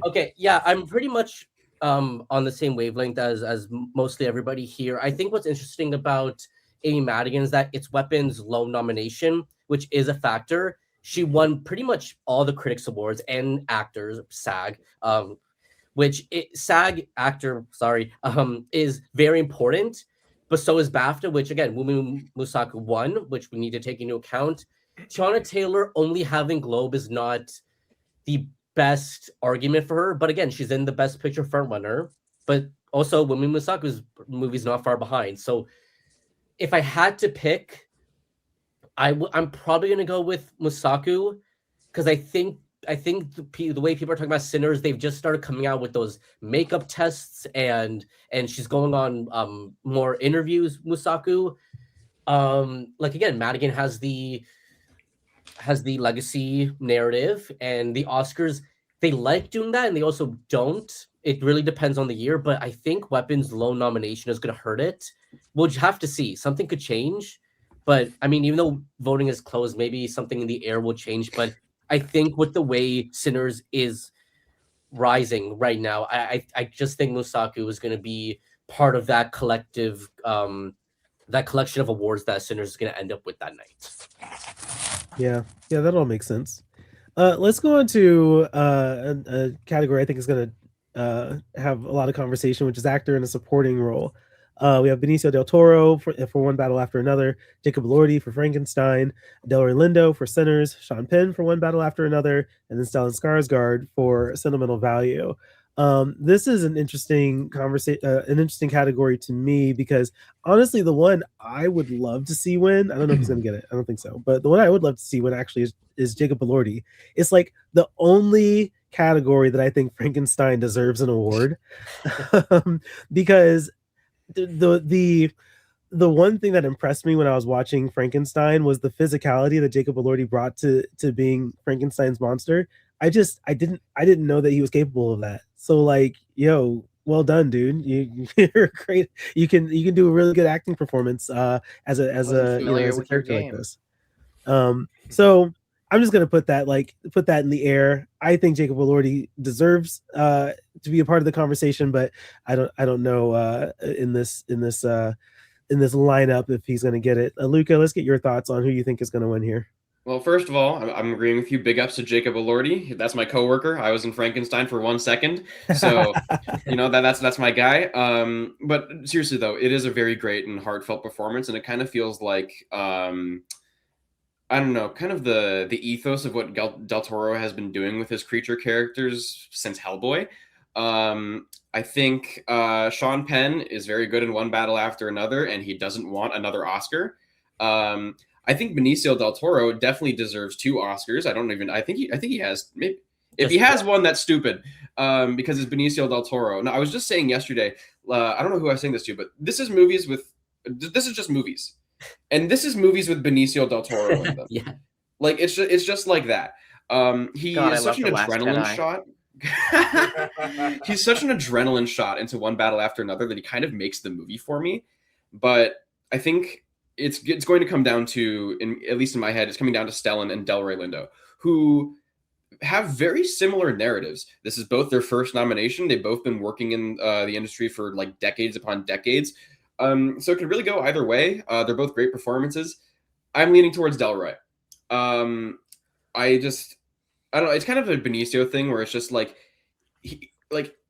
Okay, yeah, I'm pretty much on the same wavelength as mostly everybody here. I think what's interesting about Amy Madigan is that it's Weapon's low nomination, which is a factor. She won pretty much all the critics awards and actors, SAG, SAG actor, is very important, but so is BAFTA, which again, Wumi Musaku won, which we need to take into account. Tiana Taylor only having Globe is not the best argument for her, but again, she's in the Best Picture frontrunner, but also Wumi Musaku's movie's not far behind. So if I had to pick, I'm probably going to go with Musaku, because I think the way people are talking about Sinners, they've just started coming out with those makeup tests, and she's going on more interviews. Musaku, like again, Madigan has the legacy narrative, and the Oscars, they like doing that, and they also don't. It really depends on the year, but I think Weapon's low nomination is going to hurt it. We'll have to see. Something could change, but I mean, even though voting is closed, maybe something in the air will change. But I think with the way Sinners is rising right now, I just think Musaku is going to be part of that collective, that collection of awards that Sinners is going to end up with that night. Yeah, that all makes sense. Let's go on to a category I think is going to have a lot of conversation, which is actor in a supporting role. We have Benicio del Toro for One Battle After Another, Jacob Elordi for Frankenstein, Delroy Lindo for Sinners, Sean Penn for One Battle After Another, and then Stellan Skarsgård for Sentimental Value. This is an interesting category to me, because honestly, the one I would love to see win, I don't know if he's going to get it, I don't think so, but the one I would love to see win actually is Jacob Elordi. It's like the only category that I think Frankenstein deserves an award, because the one thing that impressed me when I was watching Frankenstein was the physicality that Jacob Elordi brought to being Frankenstein's monster. I didn't know that he was capable of that. So like, yo, well done, dude. You're great. You can do a really good acting performance as a character like this. So I'm just gonna put that in the air. I think Jacob Elordi deserves to be a part of the conversation, but I don't know in this lineup if he's gonna get it. Luca, let's get your thoughts on who you think is gonna win here. Well, first of all, I'm agreeing with you. Big ups to Jacob Elordi. That's my coworker. I was in Frankenstein for 1 second, so that's my guy. But seriously though, it is a very great and heartfelt performance, and it kind of feels like I don't know, kind of the ethos of what Del Toro has been doing with his creature characters since Hellboy. I think Sean Penn is very good in One Battle After Another, and he doesn't want another Oscar. I think Benicio del Toro definitely deserves 2 Oscars. I think he has. Maybe if he has one, that's stupid. Because it's Benicio del Toro. No, I was just saying yesterday. I don't know who I was saying this to, but this is just movies. And this is movies with Benicio del Toro in them. Yeah, like it's just like that. He is such an adrenaline shot. He's such an adrenaline shot into One Battle After Another that he kind of makes the movie for me. But I think it's going to come down to, at least in my head, it's coming down to Stellan and Delroy Lindo, who have very similar narratives. This is both their first nomination. They've both been working in the industry for like decades upon decades. So it could really go either way. They're both great performances. I'm leaning towards Delroy. I don't know. It's kind of a Benicio thing where it's just like,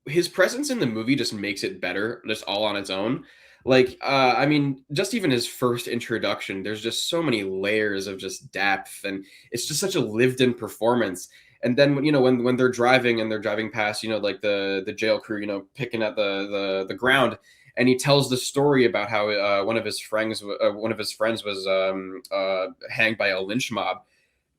his presence in the movie just makes it better, just all on its own. Like, I mean, just even his first introduction, there's just so many layers of just depth, and it's just such a lived-in performance. And then, when they're driving and they're driving past, like the jail crew, picking at the ground, and he tells the story about how one of his friends was hanged by a lynch mob.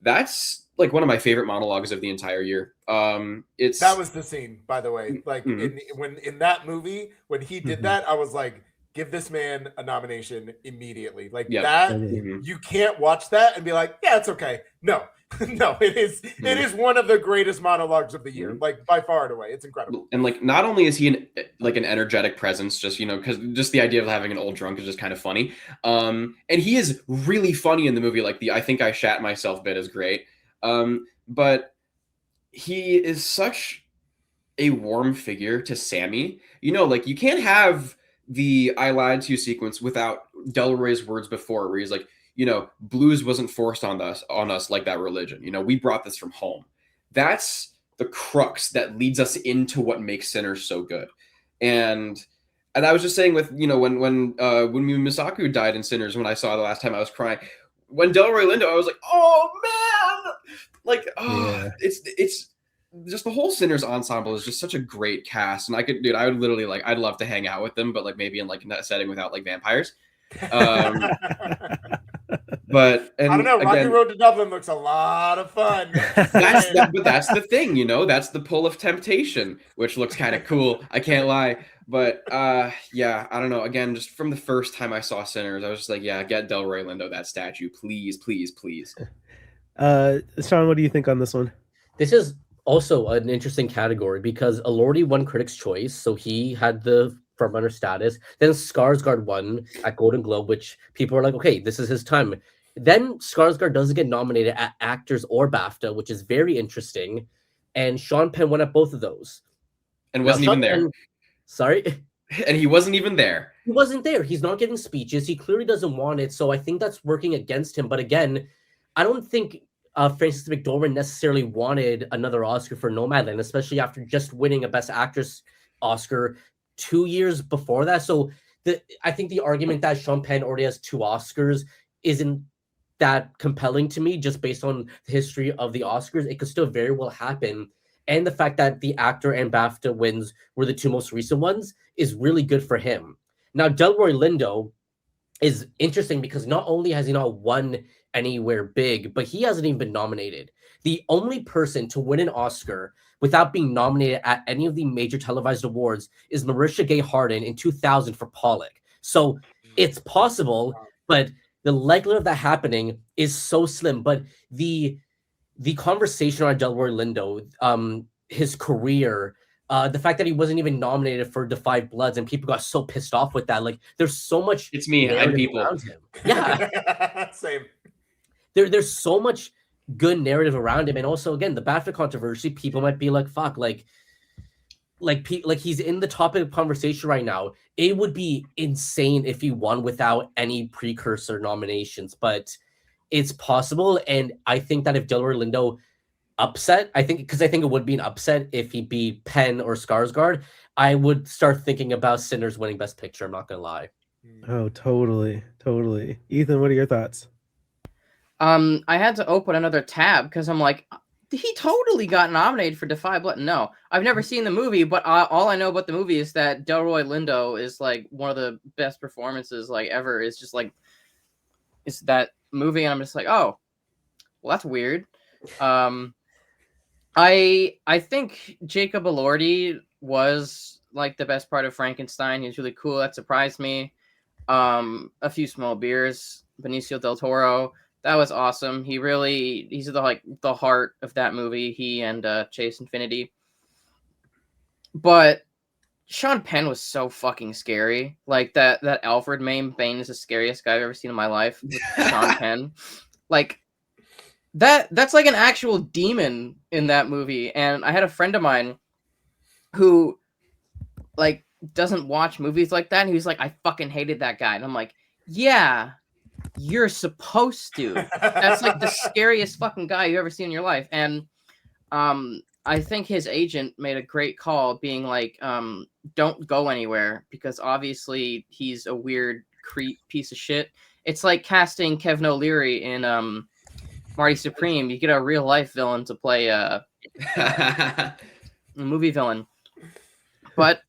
That's like one of my favorite monologues of the entire year. That was the scene, by the way. Like in that movie, when he did that, I was like, give this man a nomination immediately. Like that, you can't watch that and be like, yeah, it's okay. No, no, it is one of the greatest monologues of the year, like by far and away. It's incredible. And like, not only is he an energetic presence, just because just the idea of having an old drunk is just kind of funny. And he is really funny in the movie. Like the I think I shat myself bit is great. But he is such a warm figure to Sammy. Like you can't have the I lied to you sequence without Delroy's words before, where he's like, you know, blues wasn't forced on us like that religion. You know, we brought this from home. That's the crux that leads us into what makes Sinners so good. And I was just saying with, you know, when Misaku died in Sinners, when I saw the last time, I was crying. When Delroy Lindo, I was like, oh man, like, oh, yeah. It's just the whole Sinners ensemble is just such a great cast, and I would literally like, I'd love to hang out with them, but like maybe in like a setting without like vampires. But I don't know. Rocky Road to Dublin looks a lot of fun. But that's the thing, you know. That's the pull of temptation, which looks kind of cool. I can't lie. But yeah, I don't know. Again, just from the first time I saw Sinners, I was just like, yeah, get Delroy Lindo that statue, please, please, please. Sean, what do you think on this one? This is also an interesting category because Elordi won Critics' Choice, so he had the frontrunner status. Then Skarsgård won at Golden Globe, which people are like, okay, this is his time. Then Skarsgård doesn't get nominated at Actors or BAFTA, which is very interesting. And Sean Penn won at both of those. And wasn't even there. Sorry? And he wasn't even there. He wasn't there. He's not giving speeches. He clearly doesn't want it. So I think that's working against him. But again, I don't think Frances McDormand necessarily wanted another Oscar for Nomadland, especially after just winning a Best Actress Oscar 2 years before that. So I think the argument that Sean Penn already has 2 Oscars isn't that compelling to me, just based on the history of the Oscars. It could still very well happen. And the fact that the actor and BAFTA wins were the 2 most recent ones is really good for him. Now, Delroy Lindo is interesting because not only has he not won anywhere big, but he hasn't even been nominated. The only person to win an Oscar without being nominated at any of the major televised awards is Marisha Gay Harden in 2000 for Pollock. So it's possible, but the likelihood of that happening is so slim. But the conversation on Delroy Lindo, his career, the fact that he wasn't even nominated for The Five Bloods, and people got so pissed off with that. Like, there's so much. It's me and people around him. Yeah, same. There's so much good narrative around him, and also again the BAFTA controversy. People might be like, "Fuck!" Like he's in the topic of conversation right now. It would be insane if he won without any precursor nominations, but it's possible. And I think that if Delroy Lindo upset, I think it would be an upset if he beat Penn or Skarsgård, I would start thinking about Sinners winning Best Picture. I'm not gonna lie. Oh, totally. Ethan, what are your thoughts? I had to open another tab because I'm like, he totally got nominated for Defy Blood. No, I've never seen the movie, but all I know about the movie is that Delroy Lindo is like one of the best performances like ever. It's just like, it's that movie, and I'm just like, oh, well, that's weird. I think Jacob Elordi was like the best part of Frankenstein. He was really cool. That surprised me. A Few Small Beers, Benicio del Toro. That was awesome. He's the heart of that movie. He and Chase Infinity. But Sean Penn was so fucking scary. Like that Alfred meme, Bane is the scariest guy I've ever seen in my life. Sean Penn. Like that's like an actual demon in that movie. And I had a friend of mine who like doesn't watch movies like that. And he was like, I fucking hated that guy. And I'm like, yeah, you're supposed to. That's like the scariest fucking guy you ever seen in your life. And I think his agent made a great call being like, don't go anywhere because obviously he's a weird creep piece of shit. It's like casting Kevin O'Leary in Marty Supreme. You get a real life villain to play a movie villain. But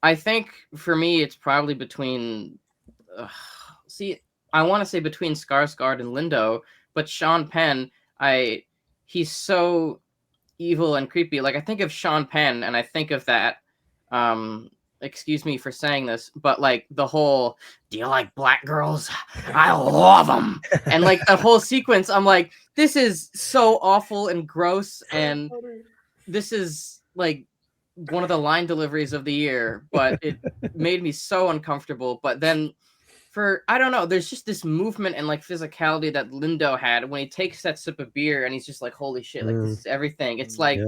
I think for me, it's probably between I want to say between Skarsgård and Lindo, but Sean Penn, he's so evil and creepy. Like I think of Sean Penn and I think of that, excuse me for saying this, but like the whole, do you like black girls? I love them. And like the whole sequence, I'm like, this is so awful and gross. And this is like one of the line deliveries of the year, but it made me so uncomfortable. But then I don't know, there's just this movement and like physicality that Lindo had when he takes that sip of beer and he's just like, holy shit, like this is everything. It's like,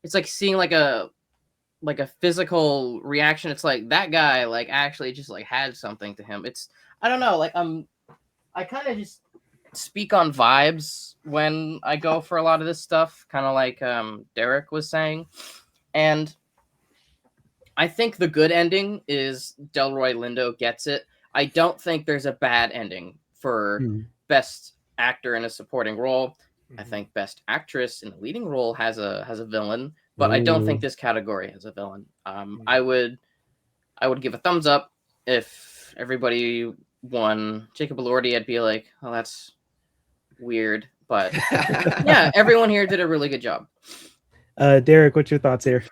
it's like seeing like a physical reaction. It's like that guy like actually just like had something to him. I don't know. Like I kind of just speak on vibes when I go for a lot of this stuff, kind of like Derek was saying, and I think the good ending is Delroy Lindo gets it. I don't think there's a bad ending for best actor in a supporting role. I think best actress in a leading role has a villain, but I don't think this category has a villain. I would give a thumbs up if everybody won Jacob Elordi. I'd be like, oh, that's weird, but yeah, everyone here did a really good job. Derek, what's your thoughts here?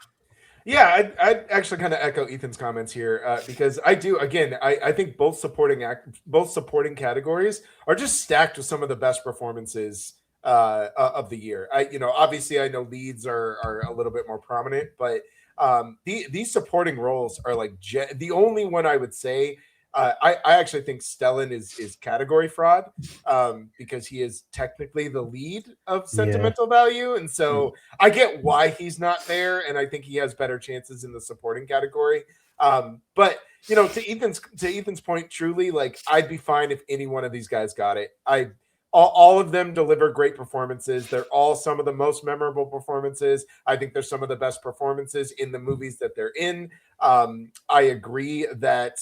Yeah, I'd actually kind of echo Ethan's comments here because I do. Again, I think both supporting categories are just stacked with some of the best performances of the year. Obviously, I know leads are a little bit more prominent, but these supporting roles are like the only one I would say. I actually think Stellan is category fraud because he is technically the lead of sentimental value. And so I get why he's not there. And I think he has better chances in the supporting category. But, to Ethan's point, truly, like, I'd be fine if any one of these guys got it. All of them deliver great performances. They're all some of the most memorable performances. I think they're some of the best performances in the movies that they're in. I agree that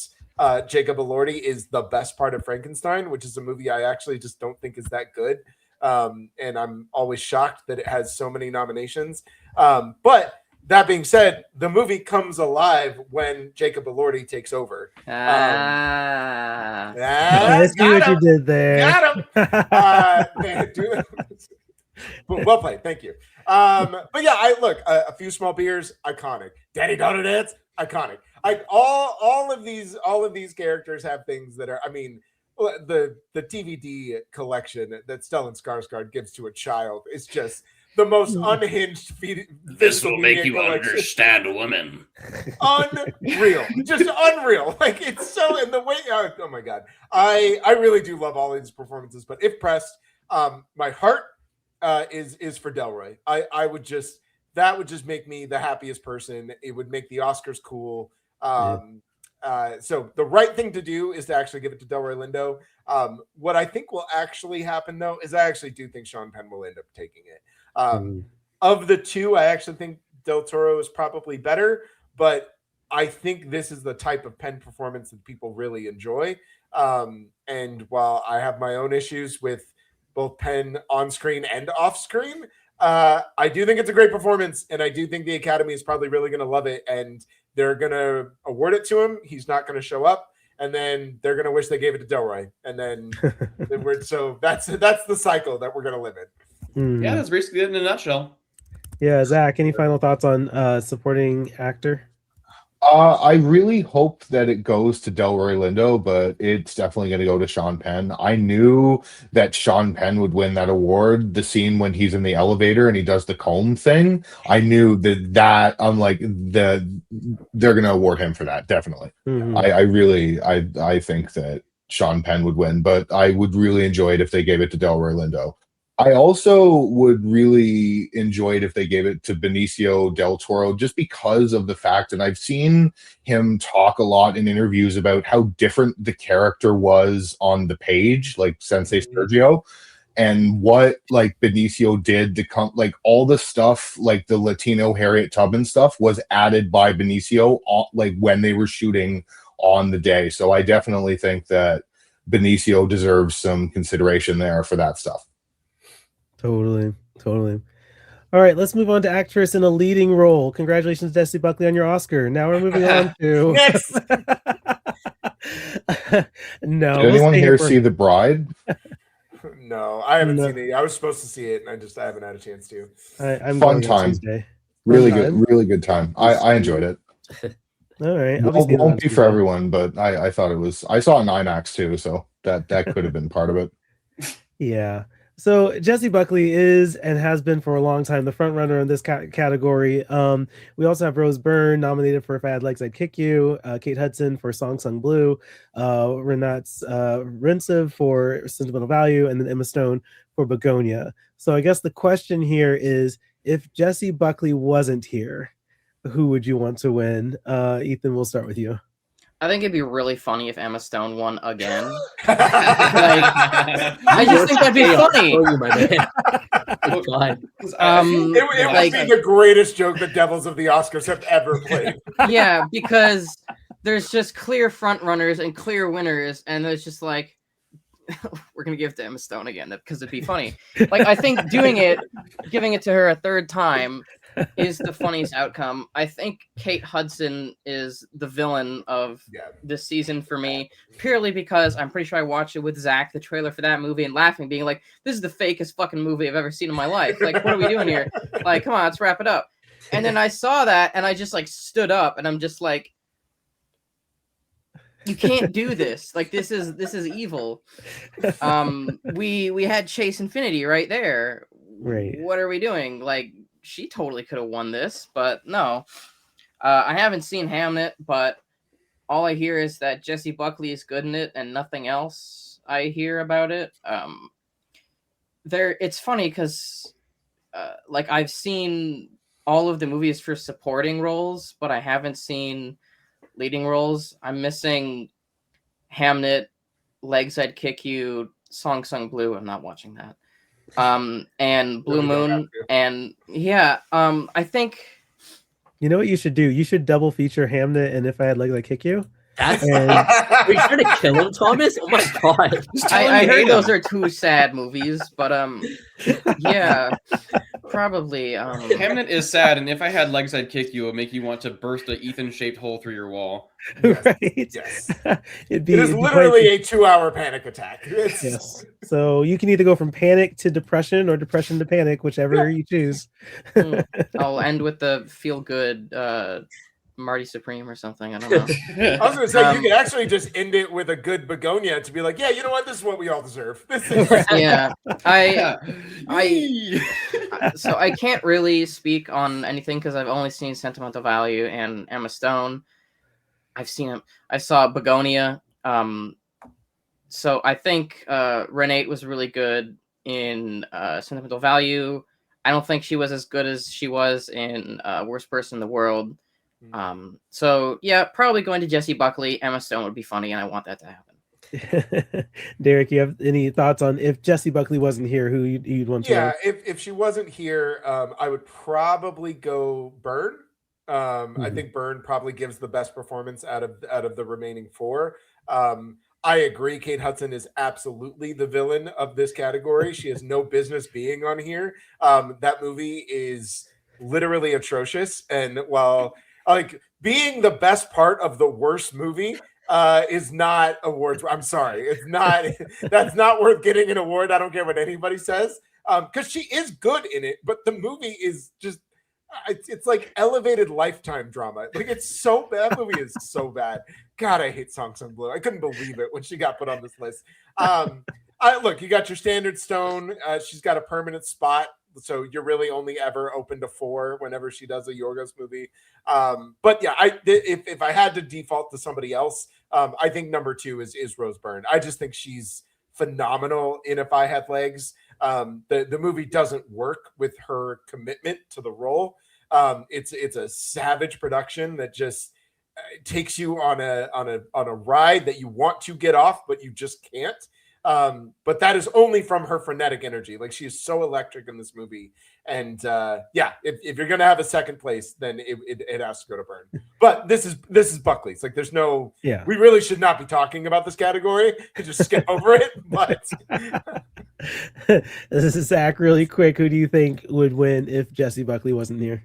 Jacob Elordi is the best part of Frankenstein, which is a movie I actually just don't think is that good. And I'm always shocked that it has so many nominations. But that being said, the movie comes alive when Jacob Elordi takes over. I see what you did there. Got him. Well played. Thank you. But yeah, a few small beers, iconic. Daddy Daughter Dance, iconic. All of these characters have things that are, I mean, the DVD collection that Stellan Skarsgård gives to a child is just the most unhinged this will make you understand women. Unreal. Just unreal. Like, it's so, in the way, oh my God. I really do love all of these performances, but if pressed, my heart is for Delroy. That would just make me the happiest person. It would make the Oscars cool. So the right thing to do is to actually give it to Delroy Lindo. What I think will actually happen, though, is I actually do think Sean Penn will end up taking it. Of the two, I actually think Del Toro is probably better, but I think this is the type of Penn performance that people really enjoy. And while I have my own issues with both Penn on screen and off screen, I do think it's a great performance, and I do think the Academy is probably really going to love it, and they're going to award it to him. He's not going to show up, and then they're going to wish they gave it to Delroy, and then so that's the cycle that we're going to live in. Yeah, that's basically it in a nutshell. Yeah, Zach, any final thoughts on supporting actor? I really hope that it goes to Delroy Lindo, but it's definitely going to go to Sean Penn. I knew that Sean Penn would win that award. The scene when he's in the elevator and he does the comb thing, I knew that I'm like, they're going to award him for that, definitely. I think that Sean Penn would win, but I would really enjoy it if they gave it to Delroy Lindo. I also would really enjoy it if they gave it to Benicio del Toro, just because of the fact, and I've seen him talk a lot in interviews about how different the character was on the page, like Sensei Sergio, and what like Benicio did to come, like all the stuff, like the Latino Harriet Tubman stuff was added by Benicio, like when they were shooting on the day. So I definitely think that Benicio deserves some consideration there for that stuff. Totally. All right, let's move on to actress in a leading role. Congratulations, Jessie Buckley, on your Oscar. Now we're moving on to next. No. Did anyone here see The Bride? No, I haven't seen it. I was supposed to see it, and I haven't had a chance to. I'm fun time. Really good time. I enjoyed it. All right, it won't be for everyone, but I thought it was. I saw it in IMAX too, so that could have been part of it. Yeah. So Jessie Buckley is and has been for a long time the front runner in this category. We also have Rose Byrne nominated for If I Had Legs, I'd Kick You, Kate Hudson for Song Sung Blue, Renat Rinsev for Sentimental Value, and then Emma Stone for Begonia. So I guess the question here is, if Jessie Buckley wasn't here, who would you want to win? Ethan, we'll start with you. I think it'd be really funny if Emma Stone won again. I just think that'd be funny. You, my man. Oh, God. It would be the greatest joke the Devils of the Oscars have ever played. Yeah, because there's just clear front runners and clear winners, and it's just like we're gonna give it to Emma Stone again because it'd be funny. Like I think giving it to her a third time is the funniest outcome. I think Kate Hudson is the villain of this season for me, purely because I'm pretty sure I watched it with Zach, the trailer for that movie, and laughing, being like, "This is the fakest fucking movie I've ever seen in my life. Like, what are we doing here? Like, come on, let's wrap it up." And then I saw that, and I just like stood up, and I'm just like, "You can't do this. Like, this is evil." We had Chase Infinity right there. Right. What are we doing? Like, she totally could have won this, but no. I haven't seen Hamnet, but all I hear is that Jessie Buckley is good in it, and nothing else I hear about it. It's funny because, like, I've seen all of the movies for supporting roles, but I haven't seen leading roles. I'm missing Hamnet, Legs I'd Kick You, Song Sung Blue. I'm not watching that. And Blue Moon, and I think you know what you should do. You should double feature Hamnet and If I Had Legs I'd Kick You. Are you trying to kill him, Thomas? Oh my God! I heard those are two sad movies, but yeah, probably. Hamnet is sad, and If I Had Legs I'd Kick You would make you want to burst an Ethan-shaped hole through your wall. Right? Yes. It is literally a 2-hour panic attack. Yes. So you can either go from panic to depression or depression to panic, whichever you choose. I'll end with the feel good Marty Supreme or something. I don't know. I was going to say, you could actually just end it with a good begonia to be like, yeah, you know what? This is what we all deserve. This is yeah. So I can't really speak on anything because I've only seen Sentimental Value and Emma Stone. I saw Begonia. So I think Renee was really good in Sentimental Value. I don't think she was as good as she was in Worst Person in the World. So yeah, probably going to Jessie Buckley. Emma Stone would be funny, and I want that to happen. Derek, you have any thoughts on if Jessie Buckley wasn't here, who you'd want to? Yeah, if she wasn't here, I would probably go Byrne. I think Byrne probably gives the best performance out of the remaining four. I agree. Kate Hudson is absolutely the villain of this category. She has no business being on here. That movie is literally atrocious, and while like being the best part of the worst movie is not awards. I'm sorry. It's not, that's not worth getting an award. I don't care what anybody says. Because she is good in it, but the movie is just, it's like elevated Lifetime drama. Like it's so bad. That movie is so bad. God, I hate Song Sung Blue. I couldn't believe it when she got put on this list. Look, you got your standard Stone. She's got a permanent spot. So you're really only ever open to 4 whenever she does a Yorgos movie. But yeah, if I had to default to somebody else, I think number 2 is Rose Byrne. I just think she's phenomenal in If I Had Legs. The movie doesn't work with her commitment to the role. It's a savage production that just takes you on a ride that you want to get off, but you just can't. But that is only from her frenetic energy. Like she is so electric in this movie. And yeah, if you're gonna have a second place, then it has to go to Byrne. But this is Buckley's. Like there's no we really should not be talking about this category. Could just skip over it. But this is Zach, really quick. Who do you think would win if Jessie Buckley wasn't here?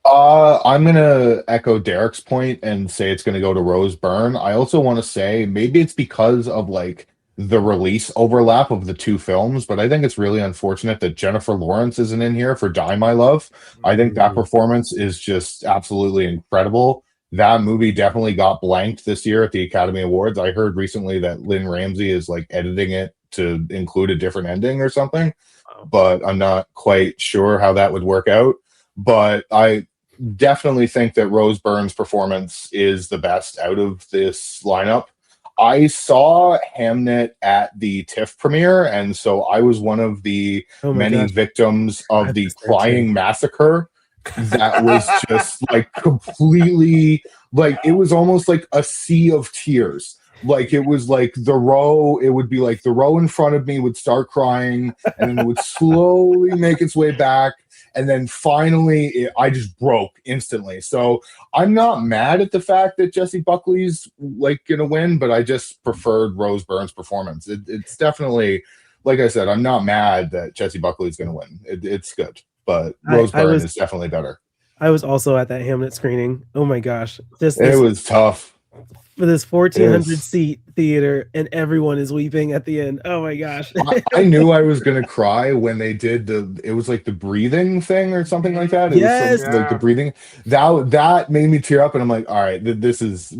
I'm gonna echo Derek's point and say it's gonna go to Rose Byrne. I also want to say maybe it's because of like the release overlap of the 2 films, but I think it's really unfortunate that Jennifer Lawrence isn't in here for Die My Love. I think that performance is just absolutely incredible. That movie definitely got blanked this year at the Academy Awards. I heard recently that Lynn Ramsey is like editing it to include a different ending or something, but I'm not quite sure how that would work out. But I definitely think that Rose Byrne's performance is the best out of this lineup. I saw Hamnet at the TIFF premiere, and so I was one of the many victims of the crying massacre that was just like completely, like it was almost like a sea of tears. Like it was like the row, it would be like the row in front of me would start crying, and then it would slowly make its way back, and then finally I just broke instantly. So I'm not mad at the fact that Jessie Buckley's like gonna win, but I just preferred Rose Byrne's performance. It's definitely, like I said, I'm not mad that Jessie Buckley's gonna win. It's good, but Rose Byrne is definitely better. I was also at that Hamlet screening. Oh my gosh, it was tough. For this 1,400 seat theater, and everyone is weeping at the end. Oh my gosh. I knew I was gonna cry when they did it was like the breathing thing or something like that. Yes. Like the breathing. That made me tear up, and I'm like, all right, this is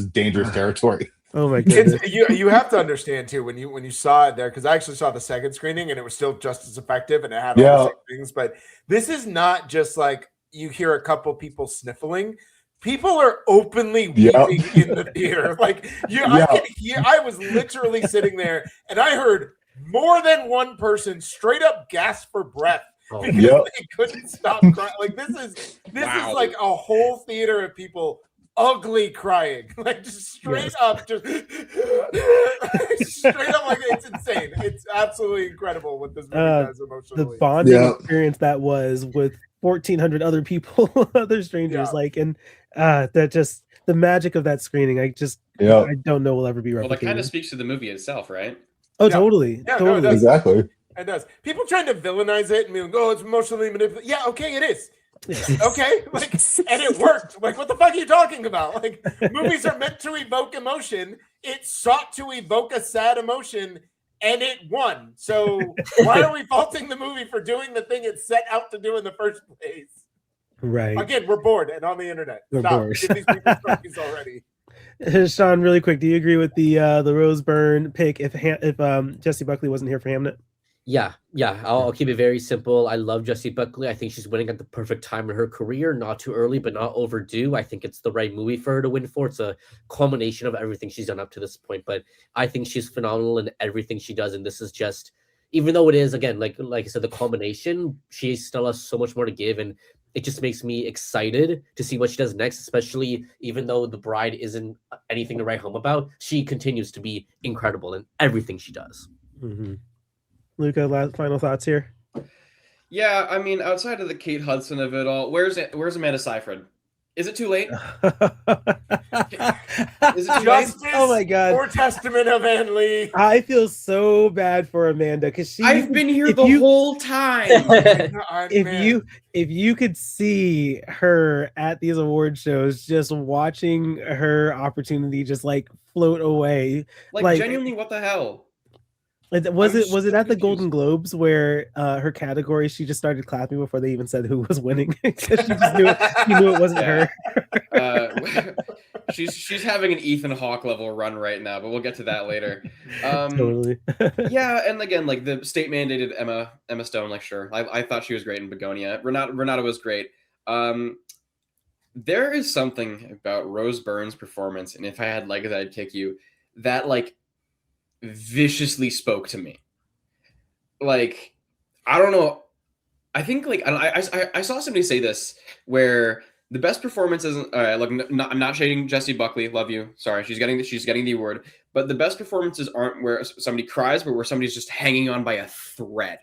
dangerous territory. Oh my goodness. You have to understand too when you saw it there, because I actually saw the second screening and it was still just as effective and it had all the same things. But this is not just like you hear a couple people sniffling. People are openly weeping in the theater. Like I was literally sitting there and I heard more than one person straight up gasp for breath because they couldn't stop crying. Like this is like a whole theater of people ugly crying, like just straight up, just straight up, like it's insane. It's absolutely incredible what this movie does emotionally. The bonding experience that was with 1,400 other people, other strangers, like, and that just the magic of that screening. I don't know will ever be replicated. Well, that kind of speaks to the movie itself, right? Oh, totally. Yeah, totally. No, exactly. It does. People trying to villainize it and be like, oh, it's emotionally manipulated. Yeah, okay, it is. Okay, like, and it worked. Like, what the fuck are you talking about? Like, movies are meant to evoke emotion. It sought to evoke a sad emotion, and it won. So why are we faulting the movie for doing the thing it set out to do in the first place? Right. Again, we're bored and on the internet. We're Stop. bored. Give these people trophies already. Sean, really quick, do you agree with the Rose Byrne pick if Jessie Buckley wasn't here for Hamlet? Yeah. I'll keep it very simple. I love Jessie Buckley. I think she's winning at the perfect time in her career, not too early, but not overdue. I think it's the right movie for her to win for. It's a culmination of everything she's done up to this point, but I think she's phenomenal in everything she does. And this is just, even though it is, again, like I said, the culmination, she still has so much more to give. And it just makes me excited to see what she does next, especially even though The Bride isn't anything to write home about. She continues to be incredible in everything she does. Mm-hmm. Luca, final thoughts here? Yeah, I mean, outside of the Kate Hudson of it all, where's Amanda Seyfried? Is it too late? Is it too late? Oh my god! Or Testament of Anne Lee. I feel so bad for Amanda because I've been here the whole time. If you could see her at these award shows, just watching her opportunity just like float away, like genuinely, what the hell? Was it at the Golden Globes where her category she just started clapping before they even said who was winning because she just knew it wasn't her. She's having an Ethan Hawke level run right now, but we'll get to that later. Totally. Yeah, and again, like the state mandated Emma Stone, like sure, I thought she was great in Begonia. Renata was great. There is something about Rose Byrne's performance, and If I Had Legs I'd Kick You, that like viciously spoke to me. Like, I don't know. I think like I saw somebody say this where the best performance isn't look. I'm not shading Jessie Buckley. Love you. Sorry, she's getting the award. But the best performances aren't where somebody cries, but where somebody's just hanging on by a thread.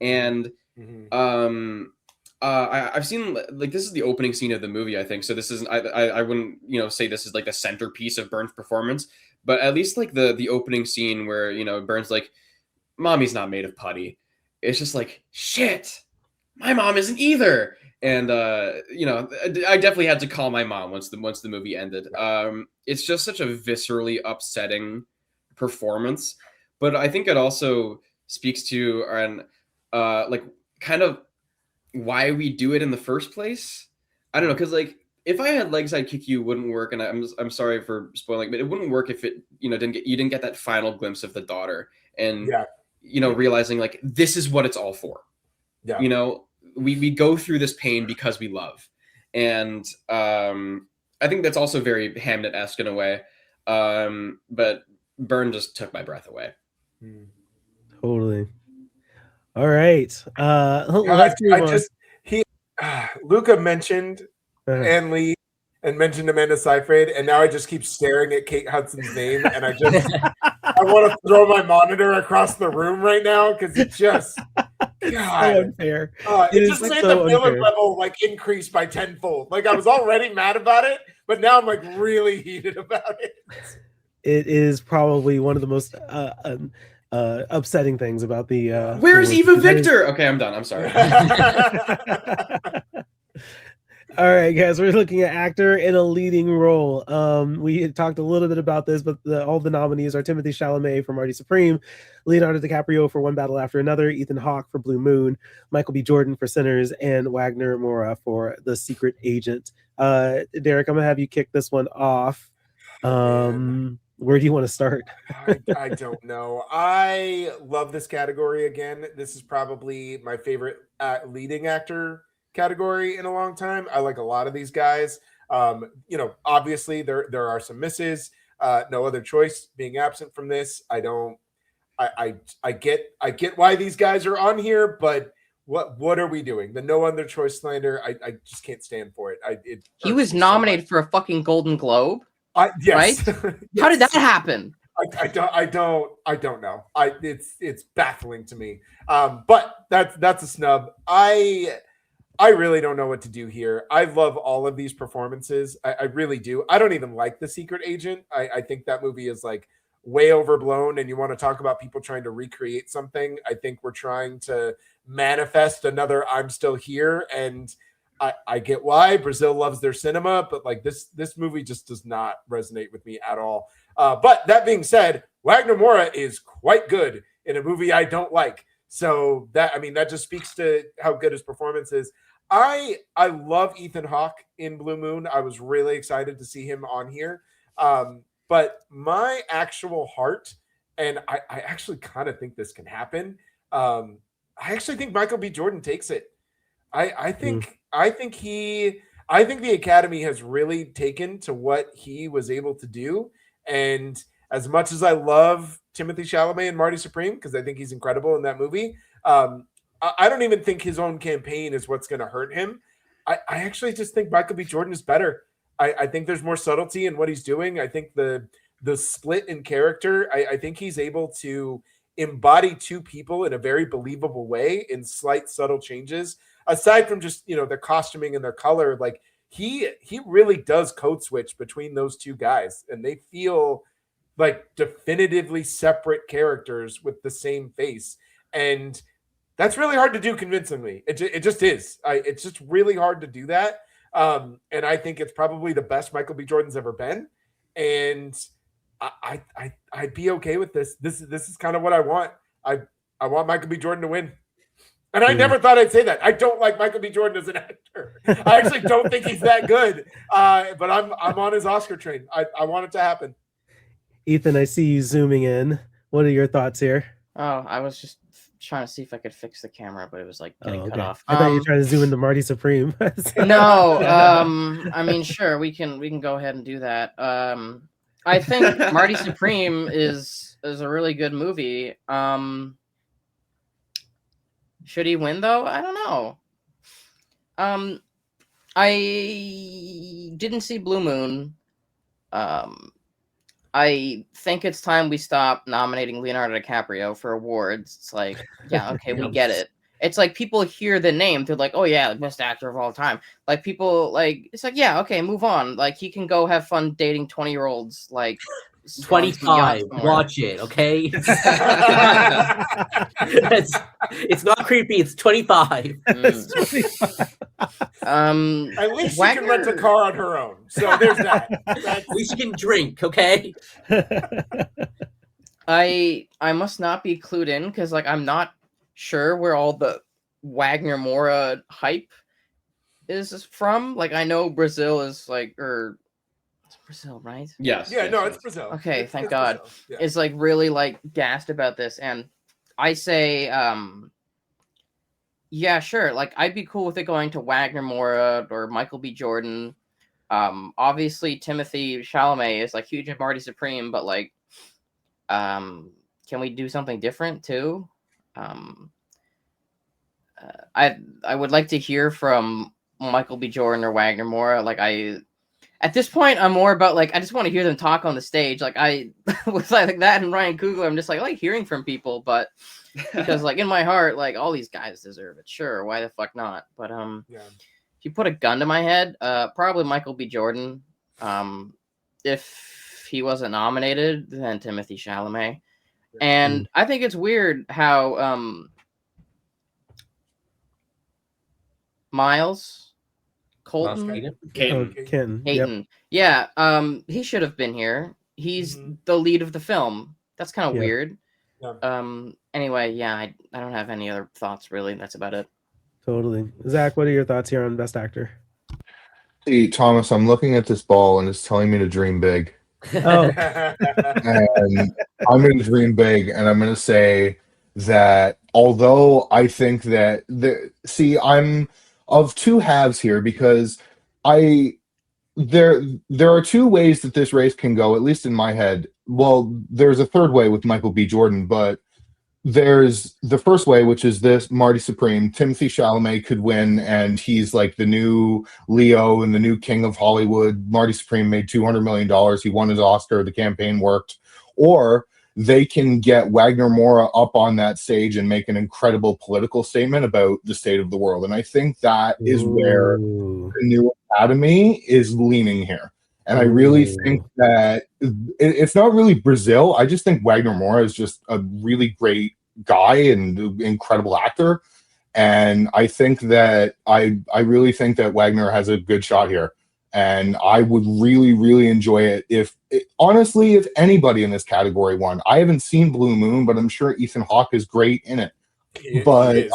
And I've seen like this is the opening scene of the movie. I think so. This isn't. I wouldn't say this is like the centerpiece of Byrne's performance. But at least like the opening scene where, Byrne's like, mommy's not made of putty. It's just like, shit, my mom isn't either. And, I definitely had to call my mom once the movie ended. It's just such a viscerally upsetting performance. But I think it also speaks to like kind of why we do it in the first place. I don't know, because like, If I Had Legs I'd Kick You wouldn't work, and I'm sorry for spoiling, but it wouldn't work if it didn't get that final glimpse of the daughter and realizing like this is what it's all for. Yeah. We go through this pain because we love, and I think that's also very Hamnet-esque in a way. But Byrne just took my breath away. Totally. All right. Luca mentioned Ann Lee and mentioned Amanda Seyfried, and now I just keep staring at Kate Hudson's name, and I want to throw my monitor across the room right now because it just God, so unfair. It just made the villain level like increase by tenfold. Like I was already mad about it, but now I'm like really heated about it. It is probably one of the most upsetting things about the. Where's Eva Victor? Okay, I'm done. I'm sorry. All right, guys, we're looking at actor in a leading role. We had talked a little bit about this, but all the nominees are Timothee Chalamet for Marty Supreme, Leonardo DiCaprio for One Battle After Another, Ethan Hawke for Blue Moon, Michael B. Jordan for Sinners, and Wagner Moura for The Secret Agent. Derek, I'm gonna have you kick this one off. Where do you want to start? I don't know. I love this category again. This is probably my favorite leading actor category in a long time. I like a lot of these guys. Obviously there are some misses. No Other Choice being absent from this. I get why these guys are on here, but what are we doing? The No Other Choice slander. I just can't stand for it. He was nominated for a fucking Golden Globe. Yes. Right? Yes. How did that happen? I don't know. It's baffling to me. But that's a snub. I really don't know what to do here. I love all of these performances. I really do. I don't even like The Secret Agent. I think that movie is like way overblown, and you want to talk about people trying to recreate something. I think we're trying to manifest another I'm Still Here, and I get why. Brazil loves their cinema, but like this movie just does not resonate with me at all. But that being said, Wagner Moura is quite good in a movie I don't like. So that just speaks to how good his performance is. I love Ethan Hawke in Blue Moon. I was really excited to see him on here. But my actual heart, and I actually kind of think this can happen. I actually think Michael B. Jordan takes it. I think the Academy has really taken to what he was able to do. And as much as I love Timothée Chalamet and Marty Supreme, because I think he's incredible in that movie, I don't even think his own campaign is what's going to hurt him. I actually just think Michael B. Jordan is better. I think there's more subtlety in what he's doing. I think the split in character, I think he's able to embody two people in a very believable way in slight subtle changes. Aside from just, their costuming and their color, like he really does code switch between those two guys, and they feel like definitively separate characters with the same face. And that's really hard to do convincingly. It just is. It's just really hard to do that. And I think it's probably the best Michael B. Jordan's ever been. And I'd be okay with this. This is kind of what I want. I want Michael B. Jordan to win. And I never thought I'd say that. I don't like Michael B. Jordan as an actor. I actually don't think he's that good. But I'm on his Oscar train. I want it to happen. Ethan, I see you zooming in. What are your thoughts here? Oh, I was just trying to see if I could fix the camera, but it was like getting cut off. I thought you were trying to zoom into Marty Supreme. No, I mean, sure, we can go ahead and do that. I think Marty Supreme is a really good movie. Should he win though? I don't know. I didn't see Blue Moon. I think it's time we stop nominating Leonardo DiCaprio for awards. It's like, yeah, okay, we get it. It's like people hear the name, they're like, oh yeah, best actor of all time. Like people like, it's like, yeah, okay, move on. Like he can go have fun dating 20-year-olds. Like 25. Watch it, okay? It's not creepy. It's 25. At least she can rent a car on her own. So there's that. At least she can drink, okay? I must not be clued in because like I'm not sure where all the Wagner Moura hype is from. Like I know Brazil is like it's Brazil, right? Yes. Yeah, no, it's Brazil. Okay, thank God. Yeah. It's like really like gassed about this, and I say yeah, sure. Like I'd be cool with it going to Wagner Moura or Michael B. Jordan. Obviously Timothée Chalamet is like huge at Marty Supreme, but like can we do something different too? I would like to hear from Michael B. Jordan or Wagner Moore. Like at this point, I'm more about like I just want to hear them talk on the stage. Like I was like that and Ryan Coogler. I'm just like I like hearing from people, but because like in my heart, like all these guys deserve it. Sure, why the fuck not? But if you put a gun to my head, probably Michael B. Jordan. If he wasn't nominated, then Timothee Chalamet. And I think it's weird how Miles Colton Ken. Hayton. Yep. Yeah, he should have been here. He's the lead of the film. That's kind of weird. Anyway, yeah, I don't have any other thoughts really. That's about it. Totally. Zach, what are your thoughts here on Best Actor? See, Thomas, I'm looking at this ball and it's telling me to dream big. Oh. And I'm going to dream big, and I'm going to say that although I think that I'm of two halves here, because there are two ways that this race can go, at least in my head. Well, there's a third way with Michael B. Jordan, but there's the first way, which is this Marty Supreme. Timothee Chalamet could win, and he's like the new Leo and the new king of Hollywood. Marty Supreme made $200 million. He won his Oscar. The campaign worked. Or they can get Wagner Moura up on that stage and make an incredible political statement about the state of the world. And I think that is where the new Academy is leaning here. And I really think that it's not really Brazil. I just think Wagner Moura is just a really great guy and incredible actor. And I think that I really think that Wagner has a good shot here. And I would really, really enjoy it honestly, if anybody in this category won. I haven't seen Blue Moon, but I'm sure Ethan Hawke is great in it. But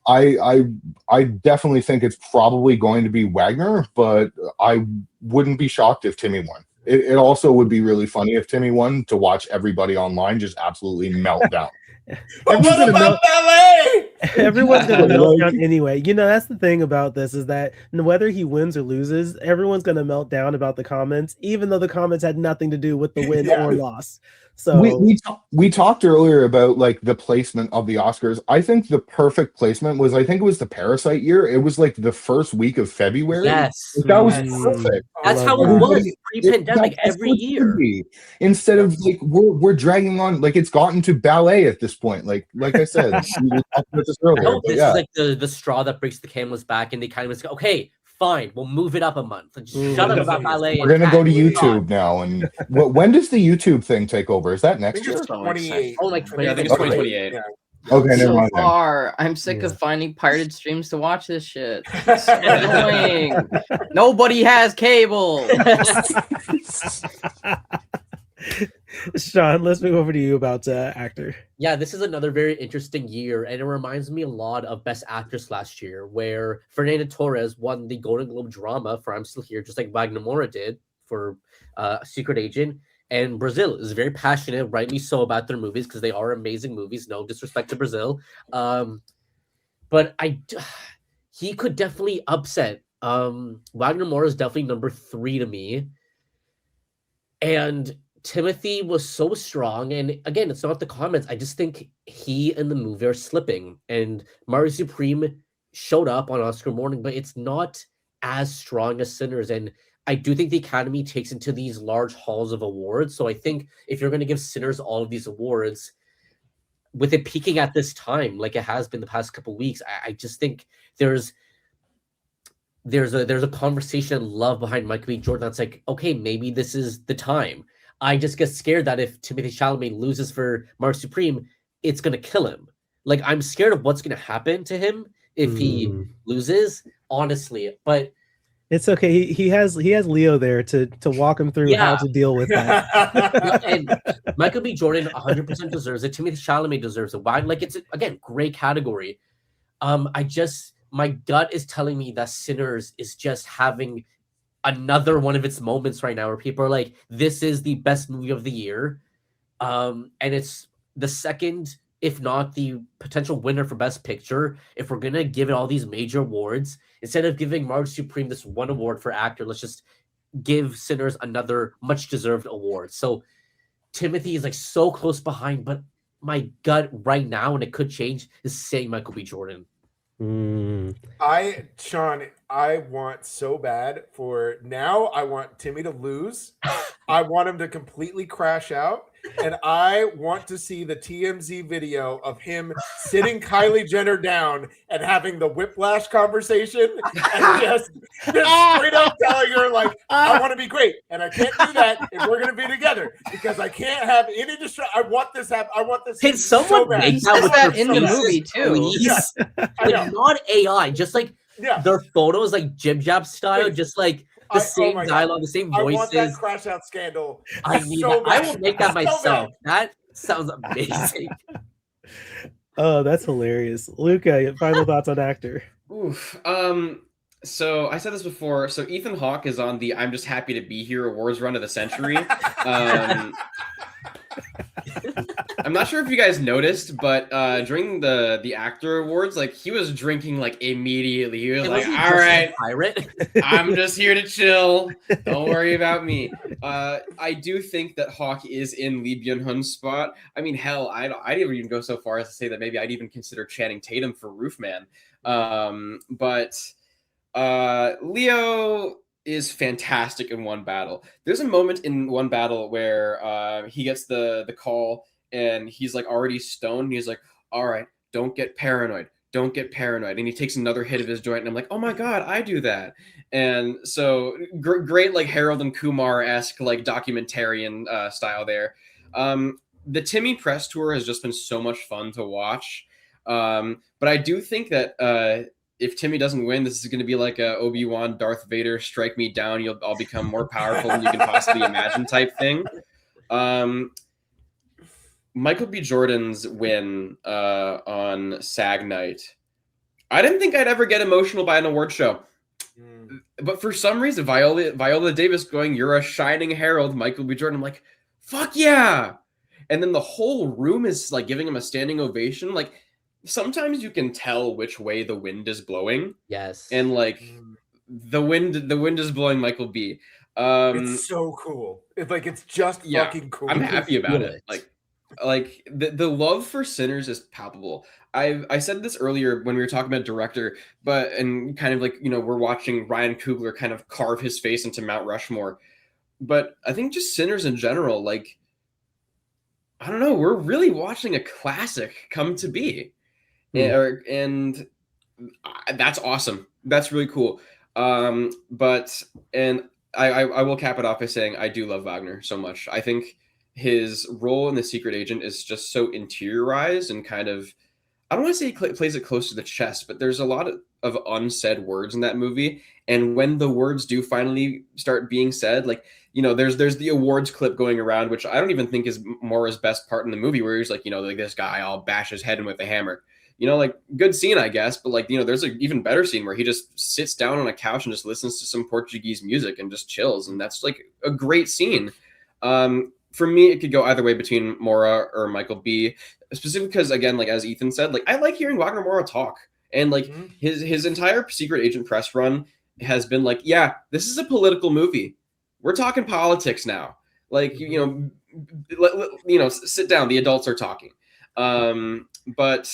I definitely think it's probably going to be Wagner, but I wouldn't be shocked if Timmy won. It also would be really funny if Timmy won, to watch everybody online just absolutely melt down. But what about ballet? Everyone's gonna melt down anyway. You know, that's the thing about this, is that whether he wins or loses, everyone's gonna melt down about the comments, even though the comments had nothing to do with the win or loss. So we talked earlier about like the placement of the Oscars. I think the perfect placement was, I think it was the Parasite year. It was like the first week of February. Yes, that was perfect. That's how it was pre-pandemic every year. Instead of like we're dragging on, like it's gotten to ballet at this point. Like I said, we were talking about this earlier. This is like the straw that breaks the camel's back, and they kind of go, okay, fine, we'll move it up a month. Shut up about ballet. We're gonna go to YouTube now. And when does the YouTube thing take over? Is that next year? 28. Oh, like 28. Yeah, I think it's 2028. Yeah. Okay, never So mind. far, I'm sick of finding pirated streams to watch this shit. It's so annoying. Nobody has cable. Sean, let's move over to you about actor. Yeah, this is another very interesting year, and it reminds me a lot of Best Actress last year, where Fernanda Torres won the Golden Globe drama for I'm Still Here, just like Wagner Moura did for Secret Agent. And Brazil is very passionate, rightly so, about their movies, because they are amazing movies. No disrespect to Brazil. But he could definitely upset. Wagner Moura is definitely number 3 to me. And Timothy was so strong. And again, it's not the comments. I just think he and the movie are slipping. And Marty Supreme showed up on Oscar morning, but it's not as strong as Sinners. And I do think the Academy takes into these large halls of awards. So I think if you're going to give Sinners all of these awards, with it peaking at this time, like it has been the past couple of weeks, I just think there's a conversation and love behind Michael B. Jordan that's like, okay, maybe this is the time. I just get scared that if Timothée Chalamet loses for Mark Supreme, it's going to kill him. Like, I'm scared of what's going to happen to him if he loses, honestly. But it's okay. He has Leo there to walk him through how to deal with that. And Michael B. Jordan 100% deserves it. Timothée Chalamet deserves it. Why? Like, it's again great category. My gut is telling me that Sinners is just having another one of its moments right now, where people are like, "This is the best movie of the year," and it's the second, if not the potential winner for Best Picture. If we're gonna give it all these major awards, instead of giving Marge Supreme this one award for actor, let's just give Sinners another much deserved award. So Timothy is like so close behind, but my gut right now, and it could change, is saying Michael B. Jordan. Sean, I want so bad for now. I want Timmy to lose. I want him to completely crash out. And I want to see the TMZ video of him sitting Kylie Jenner down and having the whiplash conversation and just straight up telling her, like, I want to be great. And I can't do that if we're going to be together because I can't have any I want this happen. I want this. Can someone so bad. He says that in the movie too. Yeah. Like, not AI, just like their photos, like Jib Jab style, just like the same dialogue, the same voices. I want that crash out scandal. I need that. I will make that myself. That sounds amazing. Oh, that's hilarious. Luca, final thoughts on actor? Oof. So I said this before. So Ethan Hawke is on the "I'm Just Happy to Be Here" awards run of the century. I'm not sure if you guys noticed, but during the actor awards, like he was drinking like immediately. He was like, "All right, pirate. I'm just here to chill. Don't worry about me." I do think that Hawke is in Lee Byung-hun's spot. I mean, hell, I'd even go so far as to say that maybe I'd even consider Channing Tatum for Roofman. But Leo is fantastic in one battle. There's a moment in one battle where he gets the call and he's like already stoned. He's like, "All right, don't get paranoid. Don't get paranoid." And he takes another hit of his joint and I'm like, "Oh my God, I do that." And so great, like Harold and Kumar-esque, like documentarian style there. The Timmy press tour has just been so much fun to watch. But I do think that if Timmy doesn't win, this is going to be like a Obi-Wan, Darth Vader, strike me down, I'll become more powerful than you can possibly imagine type thing. Michael B. Jordan's win on SAG night. I didn't think I'd ever get emotional by an award show. But for some reason, Viola Davis going, "You're a shining herald, Michael B. Jordan." I'm like, fuck yeah. And then the whole room is like giving him a standing ovation. Like, sometimes you can tell which way the wind is blowing. Yes. And like the wind is blowing Michael B. It's so cool. It's just fucking cool. I'm happy about it. Like the love for Sinners is palpable. I said this earlier when we were talking about director, and kind of like, we're watching Ryan Coogler kind of carve his face into Mount Rushmore. But I think just Sinners in general, like, I don't know, we're really watching a classic come to be. And that's awesome. That's really cool. But I will cap it off by saying I do love Wagner so much. I think his role in The Secret Agent is just so interiorized and kind of, I don't want to say he plays it close to the chest, but there's a lot of unsaid words in that movie. And when the words do finally start being said, like, there's the awards clip going around, which I don't even think is Mora's best part in the movie, where he's like, like this guy, I'll bash his head in with a hammer. Like, good scene, I guess. But like, there's an even better scene where he just sits down on a couch and just listens to some Portuguese music and just chills. And that's like a great scene. For me, it could go either way between Mora or Michael B. Specifically because, again, like as Ethan said, like I like hearing Wagner Mora talk. And like his entire Secret Agent press run has been like, yeah, this is a political movie. We're talking politics now. Like, sit down. The adults are talking. But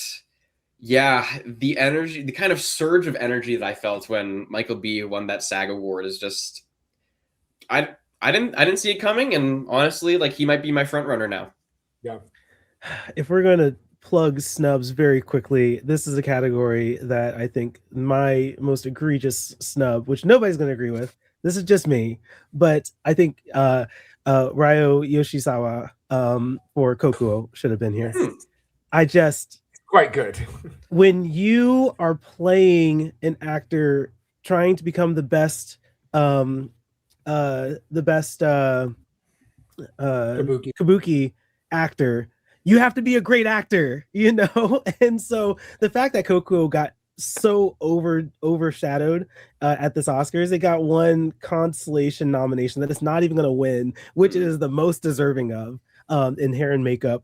yeah, the energy, the kind of surge of energy that I felt when Michael B. won that SAG award is just, I didn't see it coming, and honestly, like, he might be my front runner now. Yeah. If we're going to plug snubs very quickly, this is a category that I think my most egregious snub, which nobody's going to agree with, this is just me, but I think Ryo Yoshizawa for Kokuo should have been here. Quite good. When you are playing an actor trying to become the best kabuki actor, you have to be a great actor, and so the fact that Kokuo got so overshadowed at this Oscars, it got one consolation nomination that it's not even going to win, which it is the most deserving of in hair and makeup,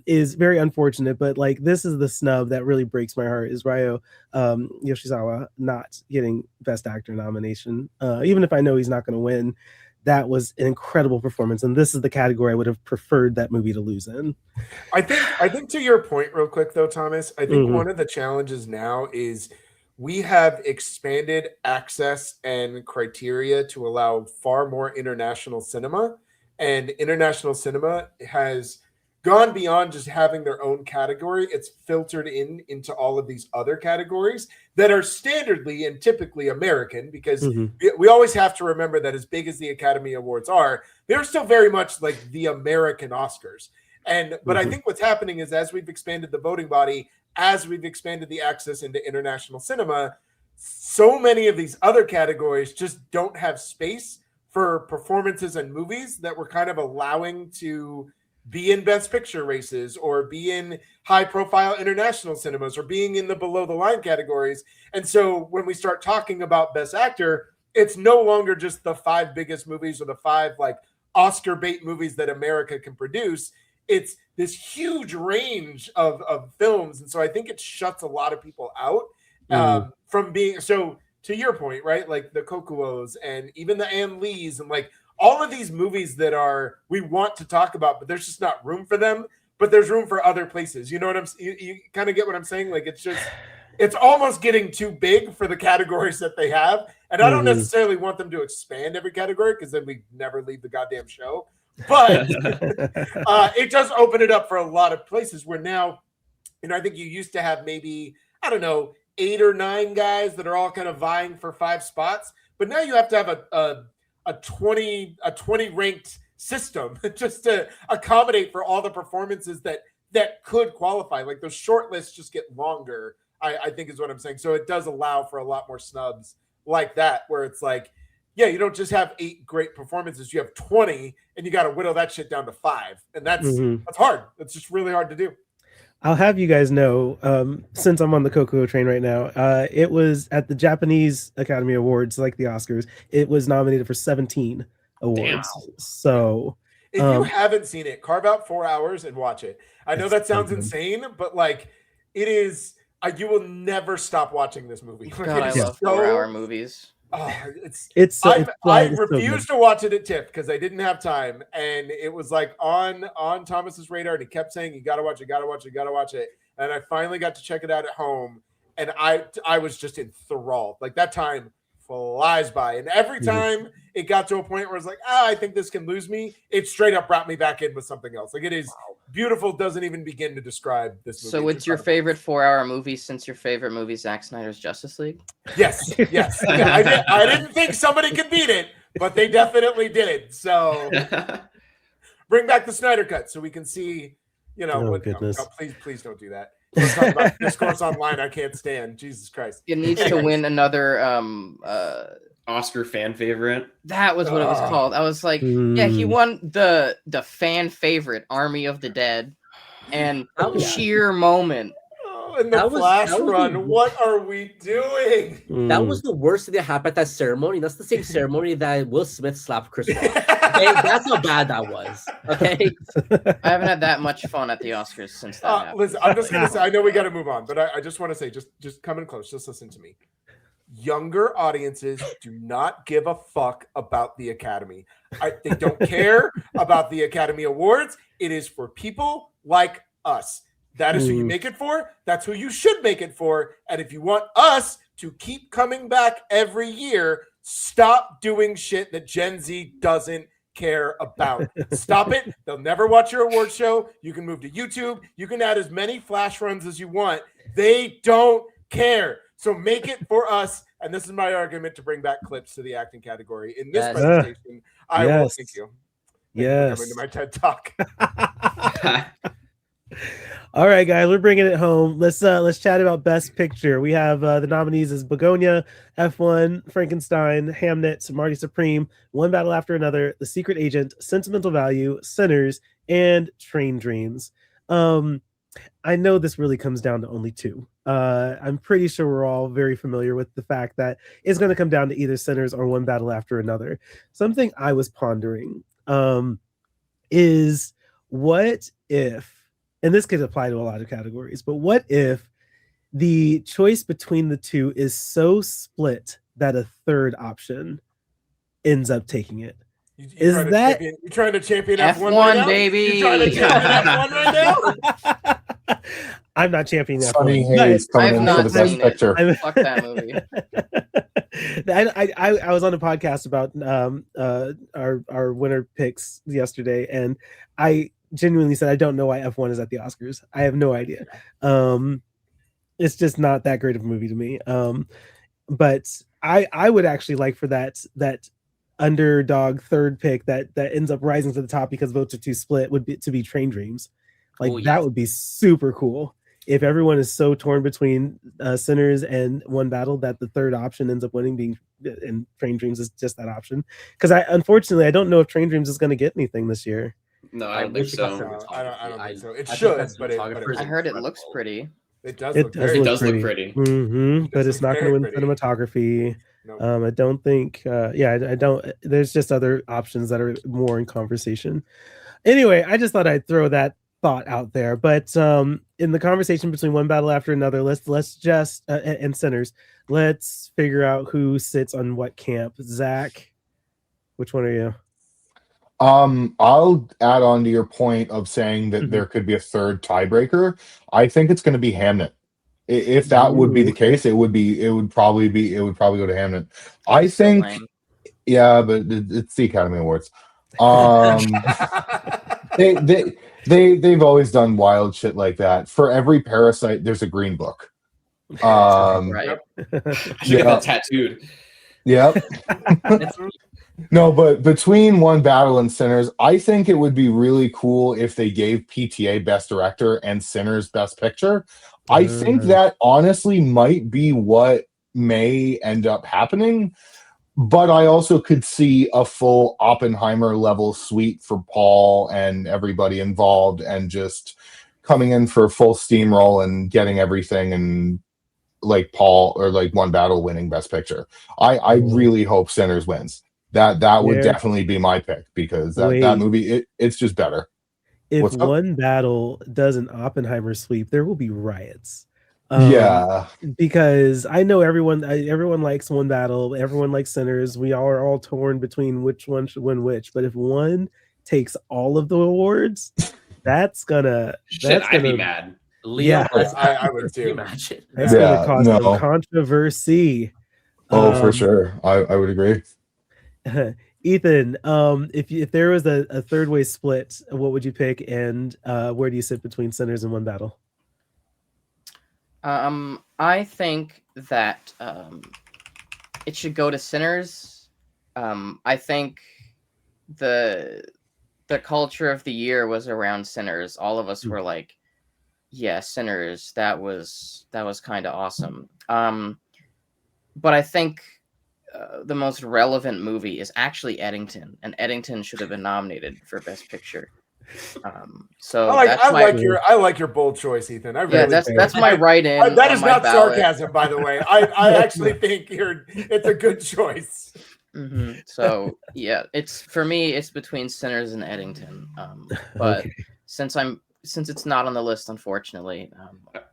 is very unfortunate. But like, this is the snub that really breaks my heart, is Ryo Yoshizawa not getting Best Actor nomination, even if I know he's not going to win. that was an incredible performance, and this is the category I would have preferred that movie to lose in. I think to your point real quick though, Thomas, I think one of the challenges now is we have expanded access and criteria to allow far more international cinema, and international cinema has gone beyond just having their own category. It's filtered into all of these other categories that are standardly and typically American, because we always have to remember that as big as the Academy Awards are, they're still very much like the American Oscars. But I think what's happening is, as we've expanded the voting body, as we've expanded the access into international cinema, so many of these other categories just don't have space for performances and movies that we're kind of allowing to be in Best Picture races, or be in high-profile international cinemas, or being in the below-the-line categories. And so when we start talking about Best Actor, it's no longer just the 5 biggest movies or the 5 like Oscar bait movies that America can produce. It's this huge range of films. And so I think it shuts a lot of people out from being, so to your point, right? Like the Kokuos and even the Ann Lees, and like all of these movies that we want to talk about, but there's just not room for them, but there's room for other places. You know what you kind of get what I'm saying? Like, it's almost getting too big for the categories that they have. And I don't necessarily want them to expand every category, because then we never leave the goddamn show. But it does open it up for a lot of places where now, I think you used to have maybe, I don't know, 8 or 9 guys that are all kind of vying for 5 spots. But now you have to have a 20 ranked system just to accommodate for all the performances that could qualify. Like, those short lists just get longer, I think is what I'm saying. So it does allow for a lot more snubs like that, where it's like, yeah, you don't just have 8 great performances, you have 20, and you got to whittle that shit down to 5. And that's hard. It's just really hard to do. I'll have you guys know, since I'm on the Kokuo train right now, it was at the Japanese Academy Awards, like the Oscars, it was nominated for 17 awards. Damn. So if you haven't seen it, carve out 4 hours and watch it. I know that sounds insane, but like, it is, you will never stop watching this movie. God, I love 4-hour movies. I refused to watch it at TIFF because I didn't have time, and it was like on Thomas's radar, and he kept saying, you gotta watch it. And I finally got to check it out at home, and I was just enthralled. Like, that time flies by, and every time it got to a point where it's like, I think this can lose me, it straight up brought me back in with something else. Like, it is beautiful, doesn't even begin to describe this movie. So it's your favorite 4-hour movie, since your favorite movie is Zack Snyder's Justice League? Yes. Yeah, I didn't think somebody could beat it, but they definitely did. So bring back the Snyder Cut so we can see, goodness. Please don't do that. Let's talk about Discourse Online. I can't stand. Jesus Christ. It needs to win another Oscar fan favorite. That was what it was called. I was like, yeah, he won the fan favorite, Army of the Dead, and sheer moment. And the Flash run. What are we doing? That was the worst thing that happened at that ceremony. That's the same ceremony that Will Smith slapped Chris Rock. Okay? That's how bad that was. Okay. I haven't had that much fun at the Oscars since that happened. Listen, I'm just gonna say, I know we got to move on, but I just want to say, just come in close. Just listen to me. Younger audiences do not give a fuck about the Academy. They don't care about the Academy Awards. It is for people like us. That is who you make it for. That's who you should make it for. And if you want us to keep coming back every year, stop doing shit that Gen Z doesn't care about. Stop it. They'll never watch your award show. You can move to YouTube. You can add as many flash runs as you want. They don't care. So make it for us. And this is my argument to bring back clips to the acting category in this presentation. I will thank you. Thank you for coming to my TED Talk. All right, guys, we're bringing it home. Let's chat about Best Picture. We have the nominees as Begonia, F1, Frankenstein, Hamnet, Marty Supreme, One Battle After Another, The Secret Agent, Sentimental Value, Sinners, and Train Dreams. I know this really comes down to only 2. I'm pretty sure we're all very familiar with the fact that it's going to come down to either Sinners or One Battle After Another. Something I was pondering is, what if, and this could apply to a lot of categories, but what if the choice between the 2 is so split that a third option ends up taking it? You Is that you trying to champion F1, F1 right now? baby? You trying to champion F1 right now? I'm not championing Sunny F1. Hayes coming I've in for not the best seen it. picture. Fuck that movie. I was on a podcast about our winner picks yesterday, and I genuinely said I don't know why F1 is at the Oscars. I have no idea. It's just not that great of a movie to me. But I would actually like for that underdog third pick that ends up rising to the top because votes are too split would be to be Train Dreams. Like that would be super cool if everyone is so torn between Sinners and One Battle that the third option ends up winning, being and Train Dreams is just that option. Because unfortunately I don't know if Train Dreams is going to get anything this year. No, I don't think so. I don't think so. It should, but I heard it looks pretty. It does look pretty. Mm-hmm. But it's not going to win cinematography. No. I don't think. I don't. There's just other options that are more in conversation. Anyway, I just thought I'd throw that thought out there. But in the conversation between One Battle After Another, let's just and Sinners, let's figure out who sits on what camp. Zach, which one are you? I'll add on to your point of saying that there could be a third tiebreaker. I think it's going to be Hamnet. If that would be the case, it would probably go to Hamnet. I think, yeah, but it's the Academy Awards. They've always done wild shit like that. For every Parasite, there's a Green Book. Right. I should get that tattooed. Yep. No, but between One Battle and Sinners, I think it would be really cool if they gave PTA Best Director and Sinners Best Picture. I think that honestly might be what may end up happening, but I also could see a full Oppenheimer level suite for Paul and everybody involved and just coming in for a full steamroll and getting everything, and like Paul or like One Battle winning Best Picture. I really hope Sinners wins. That would definitely be my pick because that movie it's just better. If One Battle does an Oppenheimer sweep, there will be riots. Because I know everyone likes One Battle, everyone likes Sinners. We are all torn between which one should win which. But if one takes all of the awards, I'd be mad. Yeah, I would too. Imagine. That's gonna cause some controversy. For sure, I would agree. Ethan, if there was a third way split, what would you pick, and where do you sit between Sinners and One Battle? I think that it should go to Sinners. I think the culture of the year was around Sinners. All of us were like, yeah, Sinners, that was kind of awesome. But I think the most relevant movie is actually Eddington, and Eddington should have been nominated for Best Picture. So I like your bold choice, Ethan. That's my write-in. That is not sarcasm, by the way. I actually think it's a good choice. So yeah, for me, it's between Sinners and Eddington. But since it's not on the list, unfortunately,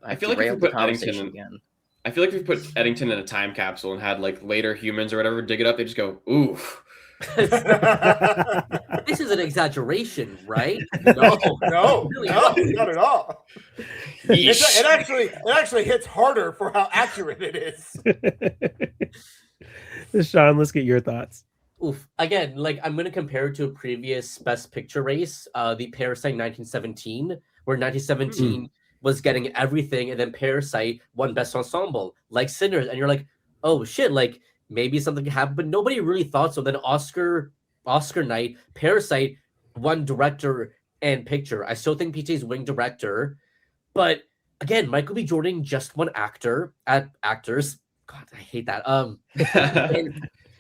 I feel like if we put Eddington again. I feel like if we put Eddington in a time capsule and had like later humans or whatever dig it up, they just go, ooh. This is an exaggeration, right? No, not at all. It actually hits harder for how accurate it is. Sean, let's get your thoughts. Oof. Again, like I'm going to compare it to a previous Best Picture race, the Parasite 1917, where 1917 was getting everything, and then Parasite won Best Ensemble, like Sinners, and you're like, oh shit, like maybe something could happen, but nobody really thought so. Then Oscar night, Parasite won Director and Picture. I still think PT's winning Director, but again, Michael B. Jordan just won Actors. God, I hate that.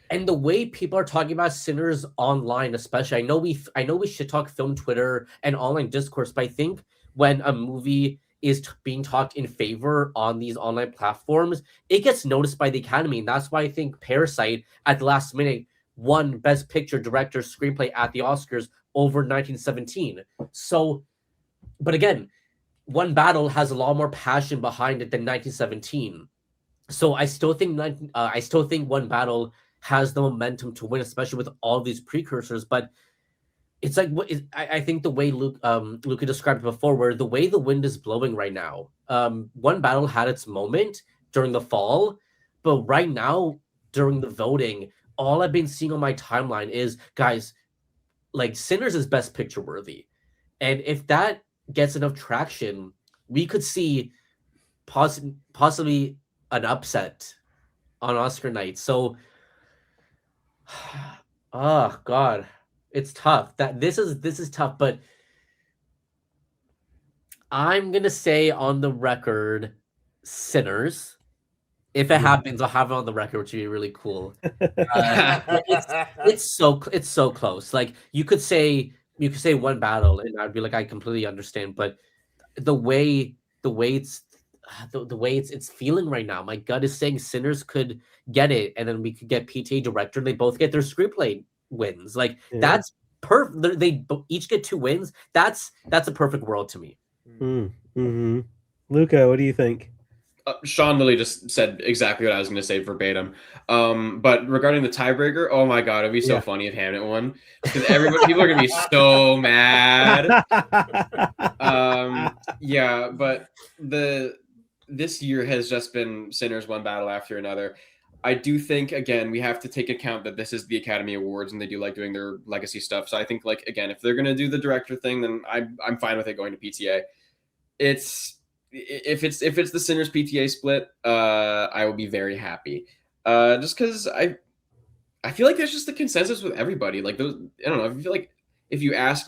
And the way people are talking about Sinners online, especially, I know we should talk film Twitter and online discourse, but I think when a movie is being talked in favor on these online platforms, it gets noticed by the Academy. And that's why I think Parasite at the last minute won Best Picture, Director, Screenplay at the Oscars over 1917. So, but again, One Battle has a lot more passion behind it than 1917. So I still think One Battle has the momentum to win, especially with all these precursors. But it's like I think the way Luca described it before, where the way the wind is blowing right now. One Battle had its moment during the fall, but right now during the voting, all I've been seeing on my timeline is, guys, like Sinners is Best Picture worthy, and if that gets enough traction, we could see possibly an upset on Oscar night. So, oh God. It's tough. This is tough, but I'm gonna say on the record, Sinners. If it happens, I'll have it on the record, which would be really cool. It's so close. Like you could say One Battle, and I'd be like, I completely understand. But the way it's feeling right now, my gut is saying Sinners could get it, and then we could get PTA director, and they both get their screenplay wins. Like that's perfect. They each get 2 wins. That's a perfect world to me. Mm-hmm. Luca, what do you think? Sean literally just said exactly what I was going to say verbatim. But regarding the tiebreaker, oh my god, it'd be so funny if Hamnet won, because people are going to be so mad. Yeah, but this year has just been Sinners one battle after another. I do think, again, we have to take account that this is the Academy Awards and they do like doing their legacy stuff. So I think, like, again, if they're going to do the director thing, then I'm fine with it going to PTA. If it's the Sinners PTA split, I will be very happy. Just because I feel like there's just the consensus with everybody. Like those, I don't know. I feel like if you ask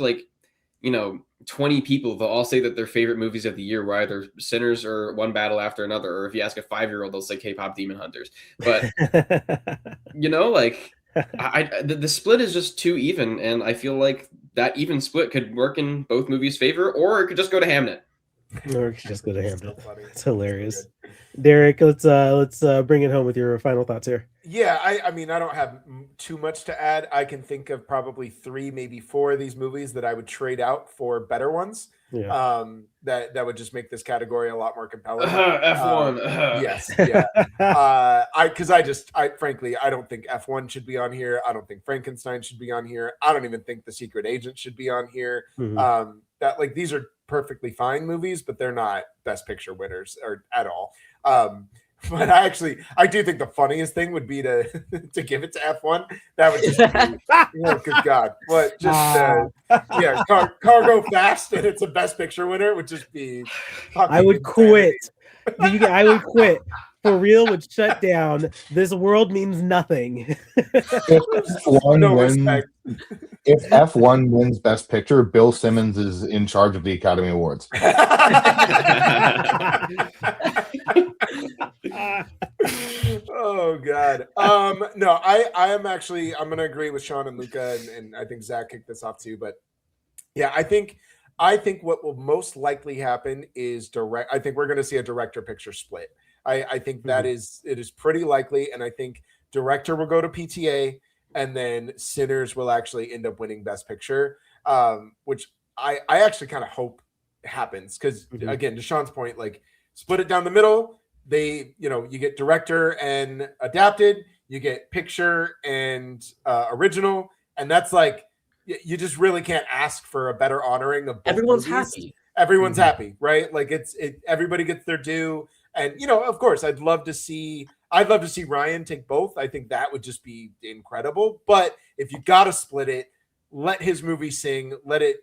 20 people, they'll all say that their favorite movies of the year were either Sinners or One Battle After Another. Or if you ask a 5-year-old, they'll say K-pop Demon Hunters. But the split is just too even, and I feel like that even split could work in both movies' favor, or it could just go to Hamnet. Or it could just go to Hamnet. It's hilarious. Derek, let's bring it home with your final thoughts here. Yeah, I mean, I don't have too much to add. I can think of probably 3, maybe 4 of these movies that I would trade out for better ones. Yeah. That would just make this category a lot more compelling. F1. Yes, yeah. I frankly, I don't think F1 should be on here. I don't think Frankenstein should be on here. I don't even think The Secret Agent should be on here. Mm-hmm. These are perfectly fine movies, but they're not Best Picture winners or at all. But I do think the funniest thing would be to give it to F1. That would just be, oh, good God. What, just, Cargo Fast, and it's a Best Picture winner, would just be. I would quit. I would quit. ForReel would shut down. This world means nothing. If F1 wins Best Picture, Bill Simmons is in charge of the Academy Awards. Oh God. No, I'm going to agree with Sean and Luca, and I think Zach kicked this off too. But yeah, I think what will most likely happen is I think we're going to see a director picture split. I think that it is pretty likely, and I think director will go to PTA, and then Sinners will actually end up winning Best Picture, which I actually kind of hope happens, because again, to Sean's point, like, split it down the middle. You get director and adapted, you get picture and original, and that's like, you just really can't ask for a better honoring of both everyone's movies. happy. Everyone's happy, right? Like everybody gets their due. And of course, I'd love to see Ryan take both. I think that would just be incredible. But if you got to split it, let his movie sing, let it,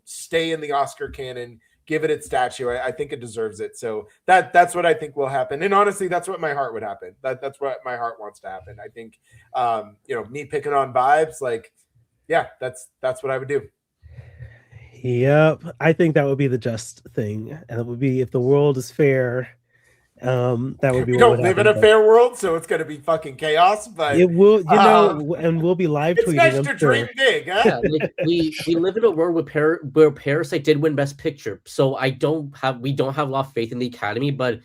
stay in the Oscar canon, give it its statue. I think it deserves it. So that's what I think will happen. And honestly, that's what my heart would happen. That's what my heart wants to happen. I think, me picking on vibes, like, yeah, that's what I would do. Yep. I think that would be the just thing. And it would be, if the world is fair, that would be. We don't live in a fair world, so it's going to be fucking chaos. But it will, and we'll be live tweeting. It's nice to dream big, huh? Yeah, like we live in a world where Parasite did win Best Picture, so we don't have a lot of faith in the Academy, but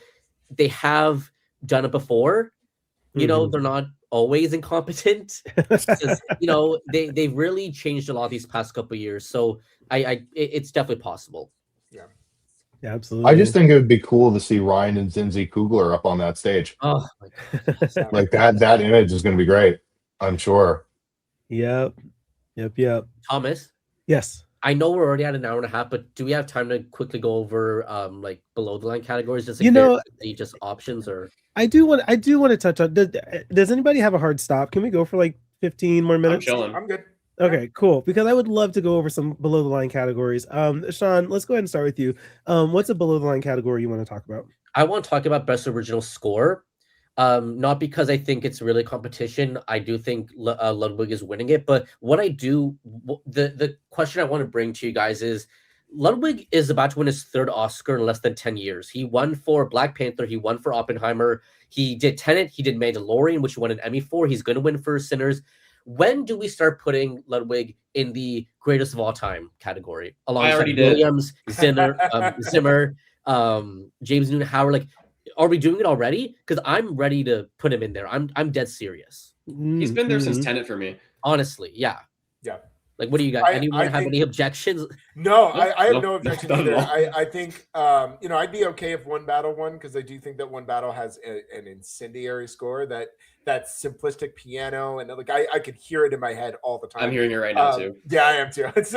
they have done it before. They're not always incompetent. They've really changed a lot these past couple of years, so it's definitely possible. Yeah, absolutely. I just think it would be cool to see Ryan and Zinzi Kugler up on that stage. Oh, like that image is going to be great. I'm sure. Yep. Thomas, Yes. I know we're already at an hour and a half, but do we have time to quickly go over like below the line categories? Just just options, or I do want to touch on. Does anybody have a hard stop? Can we go for like 15 more minutes? I'm chilling. I'm good. Okay, cool. Because I would love to go over some below the line categories. Sean, let's go ahead and start with you. What's a below the line category you want to talk about? I want to talk about best original score. Not because I think it's really competition. I do think Ludwig is winning it, but the question I want to bring to you guys is Ludwig is about to win his third Oscar in less than 10 years. He won for Black Panther. He won for Oppenheimer. He did Tenet. He did Mandalorian, which he won an Emmy for. He's going to win for Sinners. When do we start putting Ludwig in the greatest of all time category? Alongside Williams, Zimmer, James Newton Howard. Like, are we doing it already? Because I'm ready to put him in there. I'm dead serious. He's been there since Tenet for me. Honestly, yeah. Yeah. Like, what do you guys? Anyone have any objections? No, I have no objection either. I think I'd be okay if One Battle won, because I do think that One Battle has an incendiary score, that simplistic piano, and like I could hear it in my head all the time. I'm hearing it right now too. Yeah, I am too. As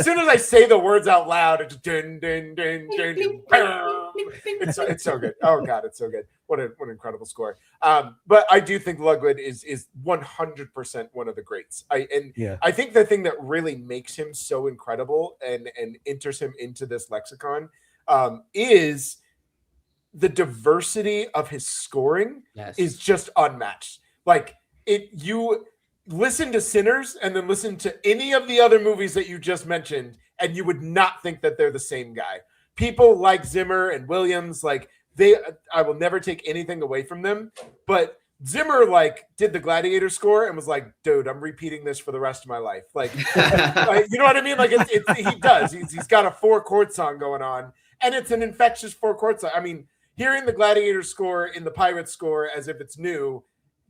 soon as I say the words out loud, it's ding ding ding ding ding. It's so good. Oh god, it's so good. What an incredible score. But I do think Ludwig is 100% one of the greats. I think the thing that really makes him so incredible and enters him into this lexicon is the diversity of his scoring is just unmatched. Like you listen to Sinners and then listen to any of the other movies that you just mentioned, and you would not think that they're the same guy. People like Zimmer and Williams, like I will never take anything away from them, but Zimmer like did the Gladiator score and was like, dude, I'm repeating this for the rest of my life. Like, you know what I mean? Like he does. He's got a 4-chord song going on, and it's an infectious 4-chord song. I mean, hearing the Gladiator score in the Pirates score as if it's new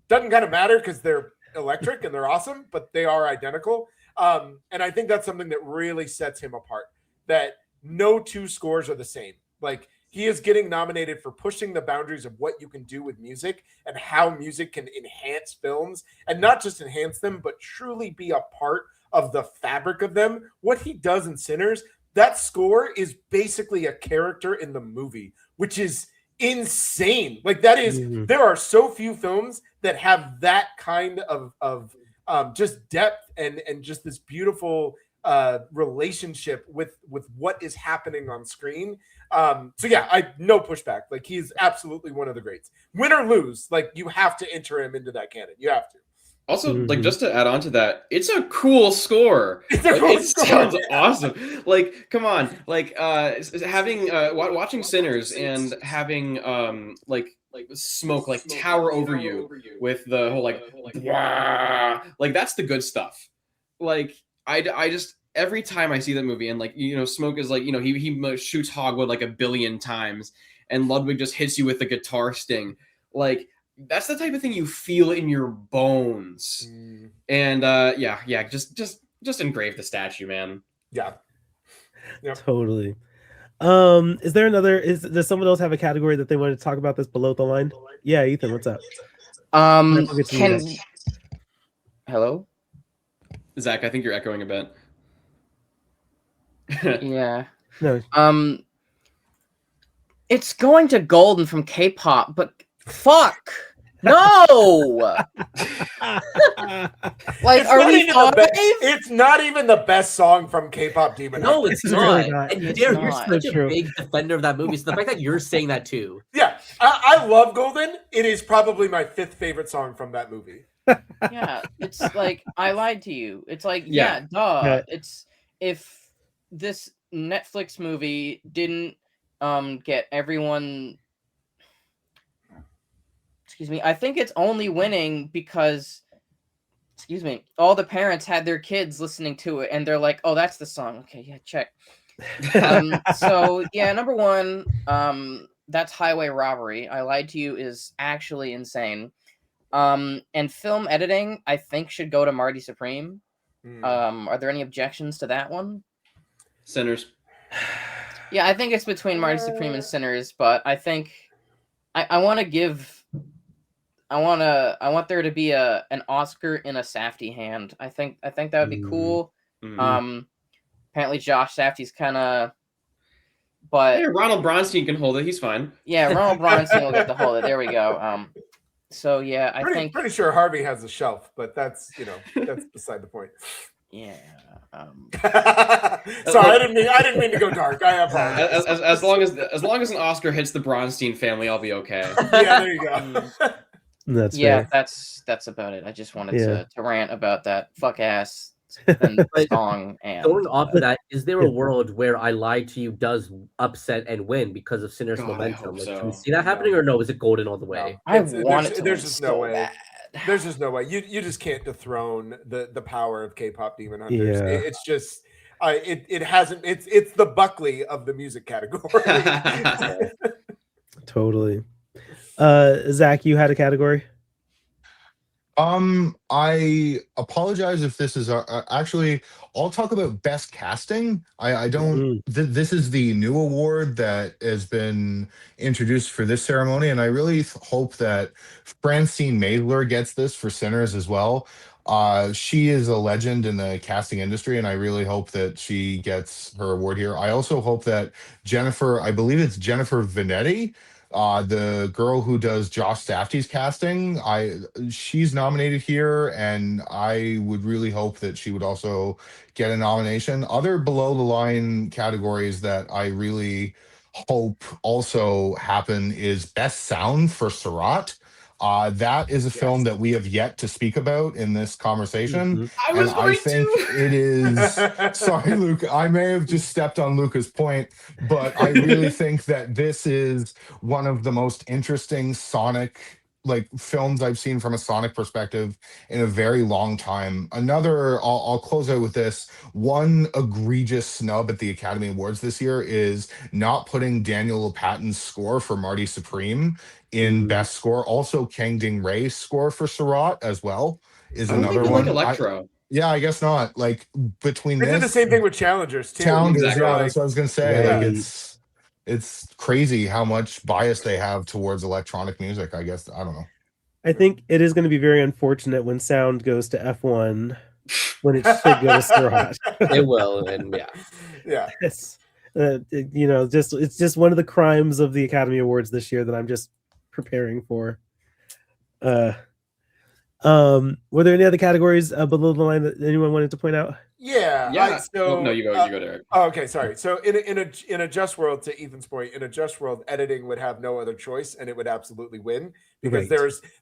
doesn't kind of matter because they're electric and they're awesome, but they are identical. And I think that's something that really sets him apart, that no two scores are the same. Like, he is getting nominated for pushing the boundaries of what you can do with music and how music can enhance films, and not just enhance them, but truly be a part of the fabric of them. What he does in Sinners, that score is basically a character in the movie, which is insane. Like, that is, there are so few films that have that kind of just depth and just this beautiful relationship with what is happening on screen. So yeah, no pushback. Like, he's absolutely one of the greats. Win or lose, like, you have to enter him into that canon. You have to. Also, like, just to add on to that, it's a cool score. It sounds awesome. Like, come on, like having watching Sinners and having like smoke like tower over you with the whole like that's the good stuff. Like, I just every time I see that movie, and like, Smoke is like, he shoots Hogwood like 1 billion times, and Ludwig just hits you with the guitar sting. Like, that's the type of thing you feel in your bones. And just engrave the statue, man. Yeah. Yep. Totally. Is there another? Does someone else have a category that they want to talk about that's below the line? Yeah, Ethan, what's up? Hello, Zach, I think you're echoing a bit. Yeah. No. It's going to Golden from K-pop, but fuck. No. Like, are we five? It's not even the best song from K-pop Demon No, Hunter. it's not. Really not. And It's you're not. such So a true. big defender of that movie. So the fact that you're saying that too. Yeah, I love Golden. It is probably my 5th favorite song from that movie. Yeah, it's like, I lied to you. It's like, duh. Yeah. It's, if this Netflix movie didn't get everyone, I think it's only winning because, all the parents had their kids listening to it and they're like, oh, that's the song. Okay, yeah, check. So yeah, number 1, that's Highway Robbery. I Lied to You is actually insane. And film editing, I think, should go to Marty Supreme. Are there any objections to that one? Sinners. Yeah, I think it's between Marty Supreme and Sinners, but I think I want to give want there to be an Oscar in a Safdie hand. I think that would be cool. Apparently Josh Safdie's kind of, but yeah, Ronald Bronstein can hold it. He's fine. Yeah, Ronald Bronstein will get to hold it. There we go. So yeah, I think pretty sure Harvey has a shelf, but that's that's beside the point. Yeah. Sorry, I didn't mean to go dark. I apologize. As long as an Oscar hits the Bronstein family, I'll be okay. Yeah, there you go. That's fair. fair. That's about it. I just wanted to rant about that fuck ass song. And going off of that, is there a world where I Lied to You does upset and win because of Sinner's momentum? Like, can you see that happening, or no? Is it golden all the way? I want it to. There's just no way. There's just no way. You just can't dethrone the power of K-pop Demon Hunters. Yeah. It's just it hasn't. It's the Buckley of the music category. Totally. Zach, you had a category? I apologize if this is actually, I'll talk about best casting. I don't, this is the new award that has been introduced for this ceremony, and I really hope that Francine Maidler gets this for Sinners as well. She is a legend in the casting industry, and I really hope that she gets her award here. I also hope that I believe it's Jennifer Vanetti, the girl who does Josh Safdie's casting, she's nominated here, and I would really hope that she would also get a nomination. Other below the line categories that I really hope also happen is best sound for Surat. That is a film that we have yet to speak about in this conversation. I think it is. Sorry, Luke. I may have just stepped on Luca's point, but I really think that this is one of the most interesting Sonic films I've seen from a Sonic perspective in a very long time. I'll close out with this. One egregious snub at the Academy Awards this year is not putting Daniel Patton's score for Marty Supreme in best score. Also, Kang Ding Ray's score for Surat as well is another one. Like Electro. Yeah, I guess not. Like between they did the same thing with Challengers too. Exactly. Yeah, that's what I was gonna say. Yeah. It's crazy how much bias they have towards electronic music. I guess I don't know. I think it is going to be very unfortunate when sound goes to F1 when it should go to Surat. It will, and yeah. It's, it's just one of the crimes of the Academy Awards this year that I'm just preparing for. Were there any other categories below the line that anyone wanted to point out? Yeah. So no, you go, Derek. Oh, okay, sorry. So in a Just World, to Ethan's point, in a Just World, editing would have no other choice, and it would absolutely win because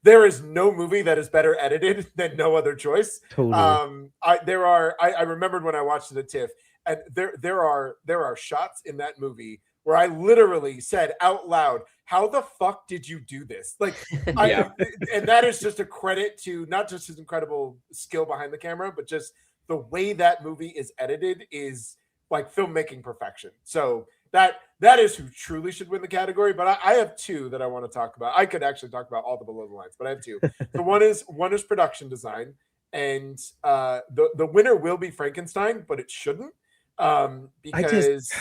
there is no movie that is better edited than No Other Choice. Totally. I remembered when I watched it at TIFF, and there are shots in that movie where I literally said out loud, "How the fuck did you do this?" And that is just a credit to not just his incredible skill behind the camera, but just the way that movie is edited is like filmmaking perfection. So that is who truly should win the category. But I have two that I want to talk about. I could actually talk about all the below the lines, but I have two. So one is production design, and the winner will be Frankenstein, but it shouldn't because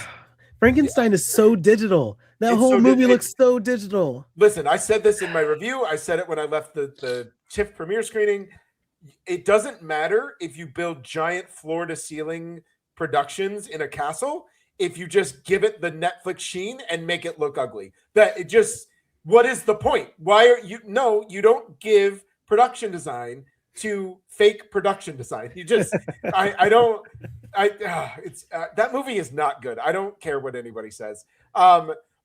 Frankenstein is so digital. That whole movie looks so digital. Listen, I said this in my review. I said it when I left the TIFF premiere screening. It doesn't matter if you build giant floor-to-ceiling productions in a castle if you just give it the Netflix sheen and make it look ugly. What is the point? Why are you? No, you don't give production design to fake production design. You just, that movie is not good. I don't care what anybody says.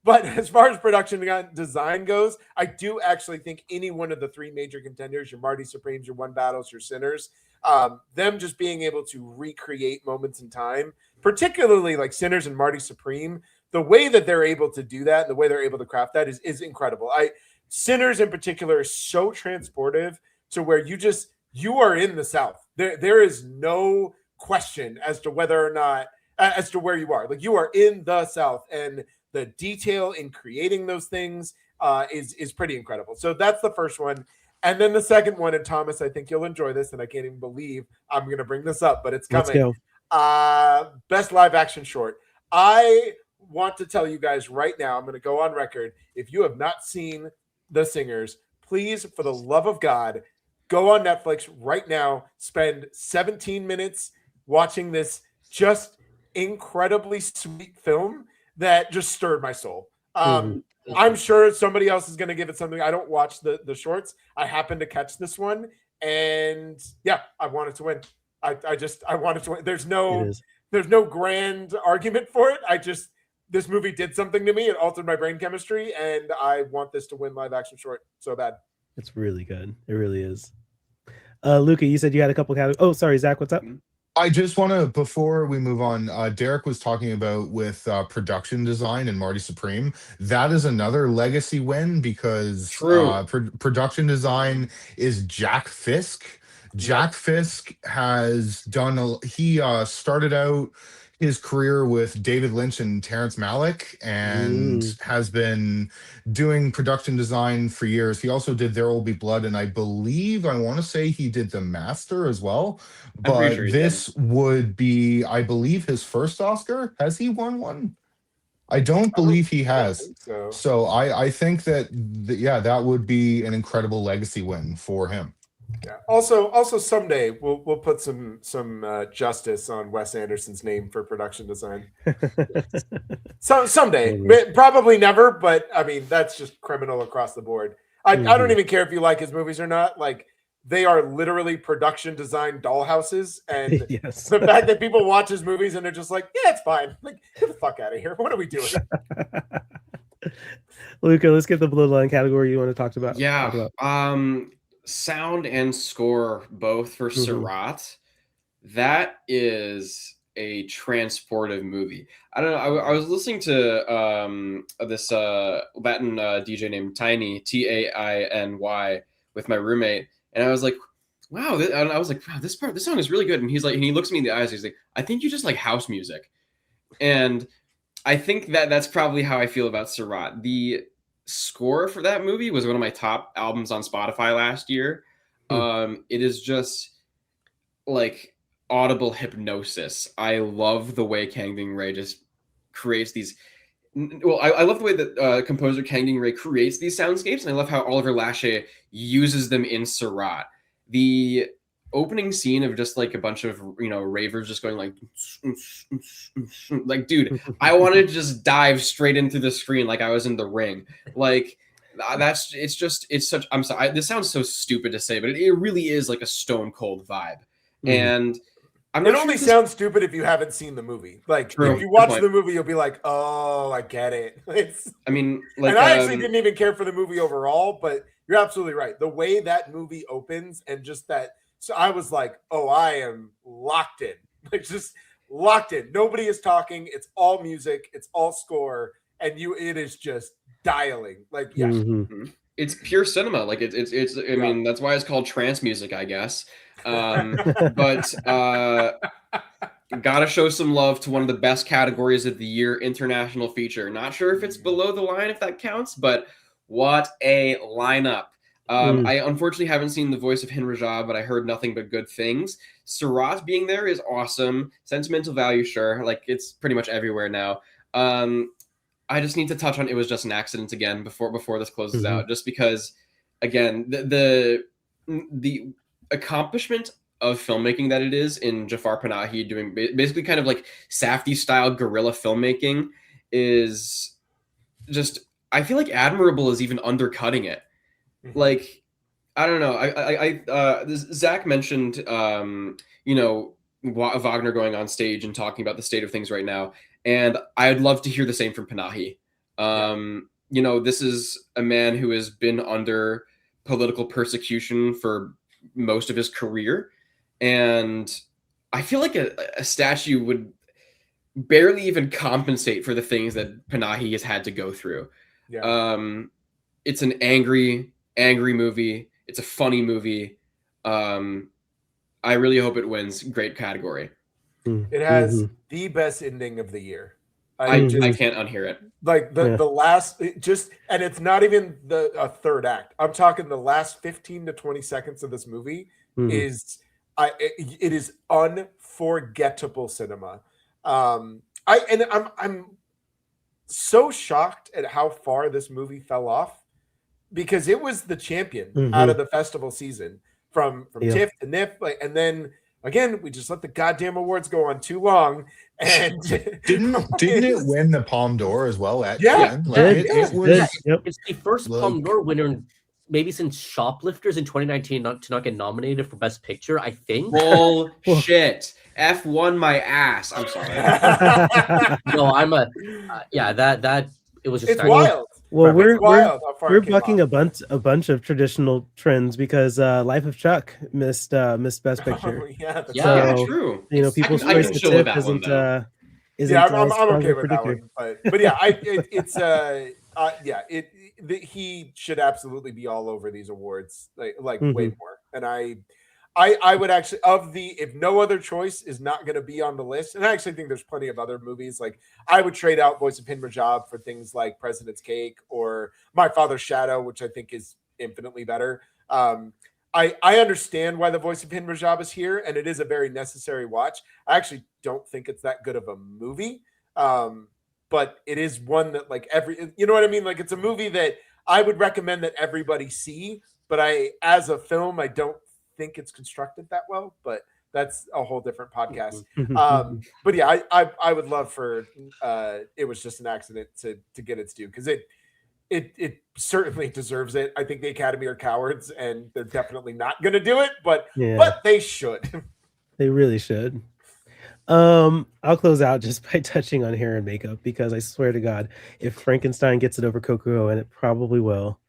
But as far as production design goes, I do actually think any one of the three major contenders, your Marty Supremes, your One Battles, your Sinners, them just being able to recreate moments in time, particularly like Sinners and Marty Supreme, the way that they're able to do that and the way they're able to craft that is incredible. Sinners in particular is so transportive to where you are in the South. There is no question as to whether or not, as to where you are. Like, you are in the South, and the detail in creating those things is pretty incredible. So that's the first one. And then the second one, and Thomas, I think you'll enjoy this, and I can't even believe I'm going to bring this up, but it's coming. Best live action short. I want to tell you guys right now, I'm going to go on record. If you have not seen The Singers, please, for the love of God, go on Netflix right now, spend 17 minutes watching this just incredibly sweet film that just stirred my soul. I'm sure somebody else is going to give it something. I don't watch the shorts. I happened to catch this one, and yeah, I wanted to win. I wanted to win. There's no grand argument for it. This movie did something to me. It altered my brain chemistry, and I want this to win live action short so bad. It's really good. It really is. Luca, you said you had a couple categories. Oh, sorry, Zach, what's up? I just want to, before we move on, Derek was talking about with production design and Marty Supreme. That is another legacy win because production design is Jack Fisk. Jack Fisk has done, he started out his career with David Lynch and Terrence Malick and has been doing production design for years. He also did There Will Be Blood, and I want to say he did The Master as well. But sure this would be, I believe, his first Oscar. Has he won one? I don't believe he has. So I think that, that would be an incredible legacy win for him. Yeah. Also, someday we'll put some justice on Wes Anderson's name for production design. So someday, probably never, but I mean that's just criminal across the board. I don't even care if you like his movies or not. Like they are literally production design dollhouses, and the fact that people watch his movies and they're just like, yeah, it's fine. Like get the fuck out of here. What are we doing? Luca, let's get the blue line category you want to talk about. Yeah. Sound and score both for Surratt. That is a transportive movie. I don't know. I was listening to this Latin DJ named Tiny, Tainy, with my roommate, and I was like, wow. And I was like, wow, this song is really good. And he's like, and he looks me in the eyes. He's like, I think you just like house music, and I think that's probably how I feel about Surratt. The score for that movie was one of my top albums on Spotify last year. It is just like audible hypnosis. I love the way Kang Ding Ray just creates these. Well, I love the way that composer Kang Ding Ray creates these soundscapes, and I love how Oliver Lachey uses them in Surratt. The opening scene of just like a bunch of ravers just going like dude, I wanted to just dive straight into the screen like I was in the ring. Like it's such, I'm sorry, this sounds so stupid to say, but it really is like a stone cold vibe. And it only sounds stupid if you haven't seen the movie. Like if you watch the movie, you'll be like, oh, I get it. And I actually didn't even care for the movie overall, but you're absolutely right. The way that movie opens and just that. So I was like, oh, I am locked in. Like just locked in. Nobody is talking. It's all music. It's all score. And it is just dialing. Like, yeah. It's pure cinema. Like it's I mean, that's why it's called trance music, I guess. But gotta show some love to one of the best categories of the year, international feature. Not sure if it's below the line, if that counts, but what a lineup. I unfortunately haven't seen The Voice of Hin Rajah, but I heard nothing but good things. Surratt being there is awesome. Sentimental value, sure. Like it's pretty much everywhere now. I just need to touch on It Was Just an Accident again before this closes out, just because, again, the accomplishment of filmmaking that it is in Jafar Panahi doing basically kind of like Safdie style guerrilla filmmaking is just, I feel like admirable is even undercutting it. Like, I don't know. Zach mentioned, Wagner going on stage and talking about the state of things right now. And I'd love to hear the same from Panahi. This is a man who has been under political persecution for most of his career. And I feel like a statue would barely even compensate for the things that Panahi has had to go through. It's an angry movie. It's a funny movie. I really hope it wins. Great category. It has the best ending of the year. I can't unhear it. Like the last, and it's not even a third act. I'm talking the last 15 to 20 seconds of this movie it is unforgettable cinema. I'm so shocked at how far this movie fell off. because it was the champion out of the festival season from TIFF to NIF, and then again we just let the goddamn awards go on too long. And didn't it win the Palme d'Or as well at Cannes? It was. It's the first Palme d'Or winner maybe since Shoplifters in 2019 to not get nominated for Best Picture, I think. Bullshit. F1 my ass. I'm sorry. No, I'm a that it was just it's wild. Well, we're bucking off. a bunch of traditional trends because Life of Chuck missed Best Picture. Yeah, true. You know, people's choice to TIFF isn't. I'm okay with that one, but yeah, he should absolutely be all over these awards, like way more. And I would actually, if no other choice is not going to be on the list, and I actually think there's plenty of other movies, like I would trade out Voice of Hind Rajab for things like President's Cake or My Father's Shadow, which I think is infinitely better. I understand why The Voice of Hind Rajab is here, and it is a very necessary watch. I actually don't think it's that good of a movie, but it is one that you know what I mean? Like it's a movie that I would recommend that everybody see, but as a film, I don't think it's constructed that well, but that's a whole different podcast. But yeah, I would love for It Was Just an Accident to get its due, because it certainly deserves it. I think the Academy are cowards and they're definitely not going to do it, but they should. They really should. I'll close out just by touching on hair and makeup, because I swear to God, if Frankenstein gets it over Coco, and it probably will,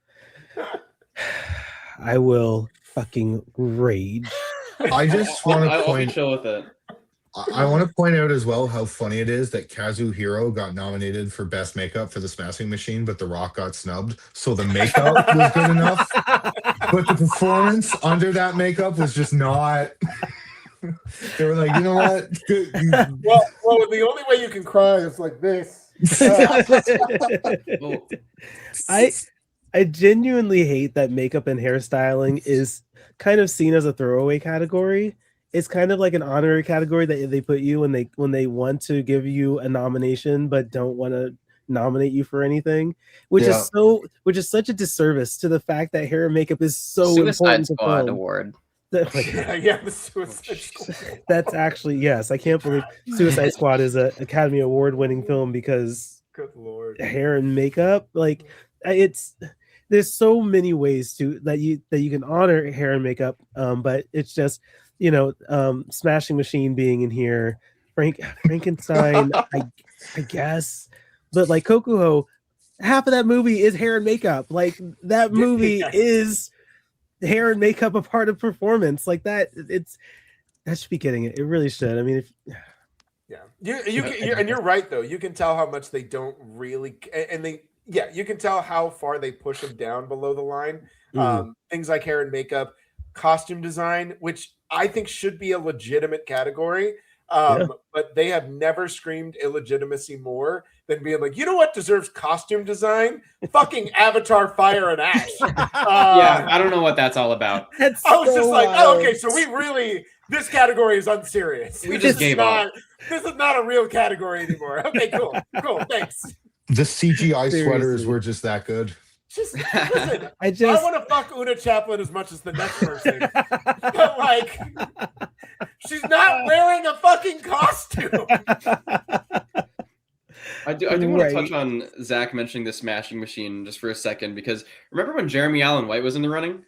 I will fucking rage. I just want to point. I'll chill with it. I want to point out as well how funny it is that Kazuhiro got nominated for Best Makeup for The Smashing Machine, but The Rock got snubbed. So the makeup was good enough, but the performance under that makeup was just not. They were like, you know what? Well, the only way you can cry is like this. I genuinely hate that makeup and hairstyling is kind of seen as a throwaway category. It's kind of like an honorary category that they put you when they want to give you a nomination but don't want to nominate you for anything, which is such a disservice to the fact that hair and makeup is so important. Suicide Squad award. The Suicide Squad. That's actually, yes, I can't believe Suicide Squad is an Academy Award winning film because good Lord, hair and makeup, like there's so many ways that you can honor hair and makeup, but it's just, you know, Smashing Machine being in here, Frankenstein, I guess, but like Kokuho, half of that movie is hair and makeup. Like that movie is hair and makeup a part of performance, like that. That should be getting it. It really should. I mean, and you're right though. You can tell how much they don't really, and you can tell how far they push them down below the line. Things like hair and makeup, costume design, which I think should be a legitimate category. But they have never screamed illegitimacy more than being like, you know what deserves costume design? Fucking Avatar Fire and Ash. I don't know what that's all about. I was just like, okay, so this category is unserious. We just gave up. This is not a real category anymore. Okay, cool, thanks. The CGI sweaters were just that good. Just listen, I want to fuck Una Chaplin as much as the next person, but like, she's not wearing a fucking costume. I do want to touch on Zach mentioning the Smashing Machine just for a second, because remember when Jeremy Allen White was in the running?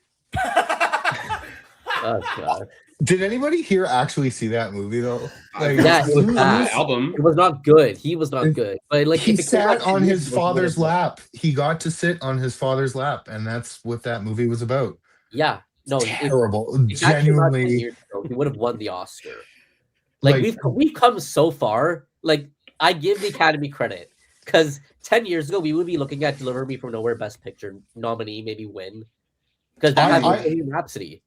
Oh God. Did anybody here actually see that movie though? Like, it was bad. Album. It was not good. He was not good. But like he sat on his father's lap. He got to sit on his father's lap, and that's what that movie was about. Yeah. No, terrible. Genuinely, he would have won the Oscar. Like we've come so far. Like I give the Academy credit, because 10 years ago we would be looking at Deliver Me from Nowhere Best Picture nominee, maybe win, because that had Bohemian Rhapsody.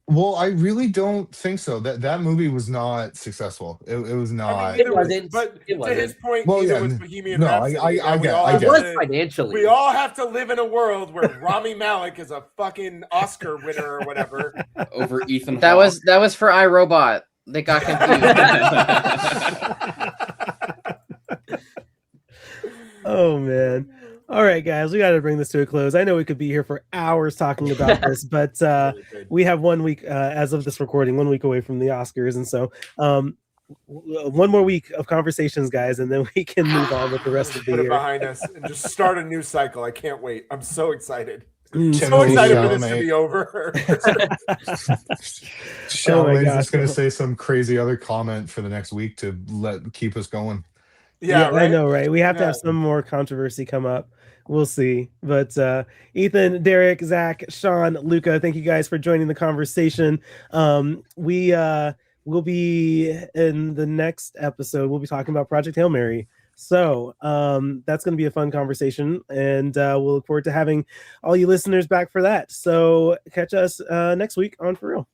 Well, I really don't think so. That movie was not successful. It was not. I mean, it wasn't. But to his point, neither was Bohemian Rhapsody. I get it. Financially, we all have to live in a world where Rami Malek is a fucking Oscar winner or whatever over Ethan. That was for iRobot. They got confused. Oh man. All right, guys, we got to bring this to a close. I know we could be here for hours talking about this, but we have 1 week, as of this recording, 1 week away from the Oscars. And so one more week of conversations, guys, and then we can move on with the rest of the Put year. it behind us and just start a new cycle. I can't wait. I'm so excited. Timothee So excited for this to Chalamet. be over. Chalamet's gosh. just going to say some crazy other comment for the next week to keep us going. Yeah, right? I know, right? We have to Yeah. have some more controversy come up. We'll see. But Ethan, Derek, Zach, Sean, Luca, thank you guys for joining the conversation. We will be in the next episode. We'll be talking about Project Hail Mary. So that's going to be a fun conversation, and we'll look forward to having all you listeners back for that. So catch us next week on For Real.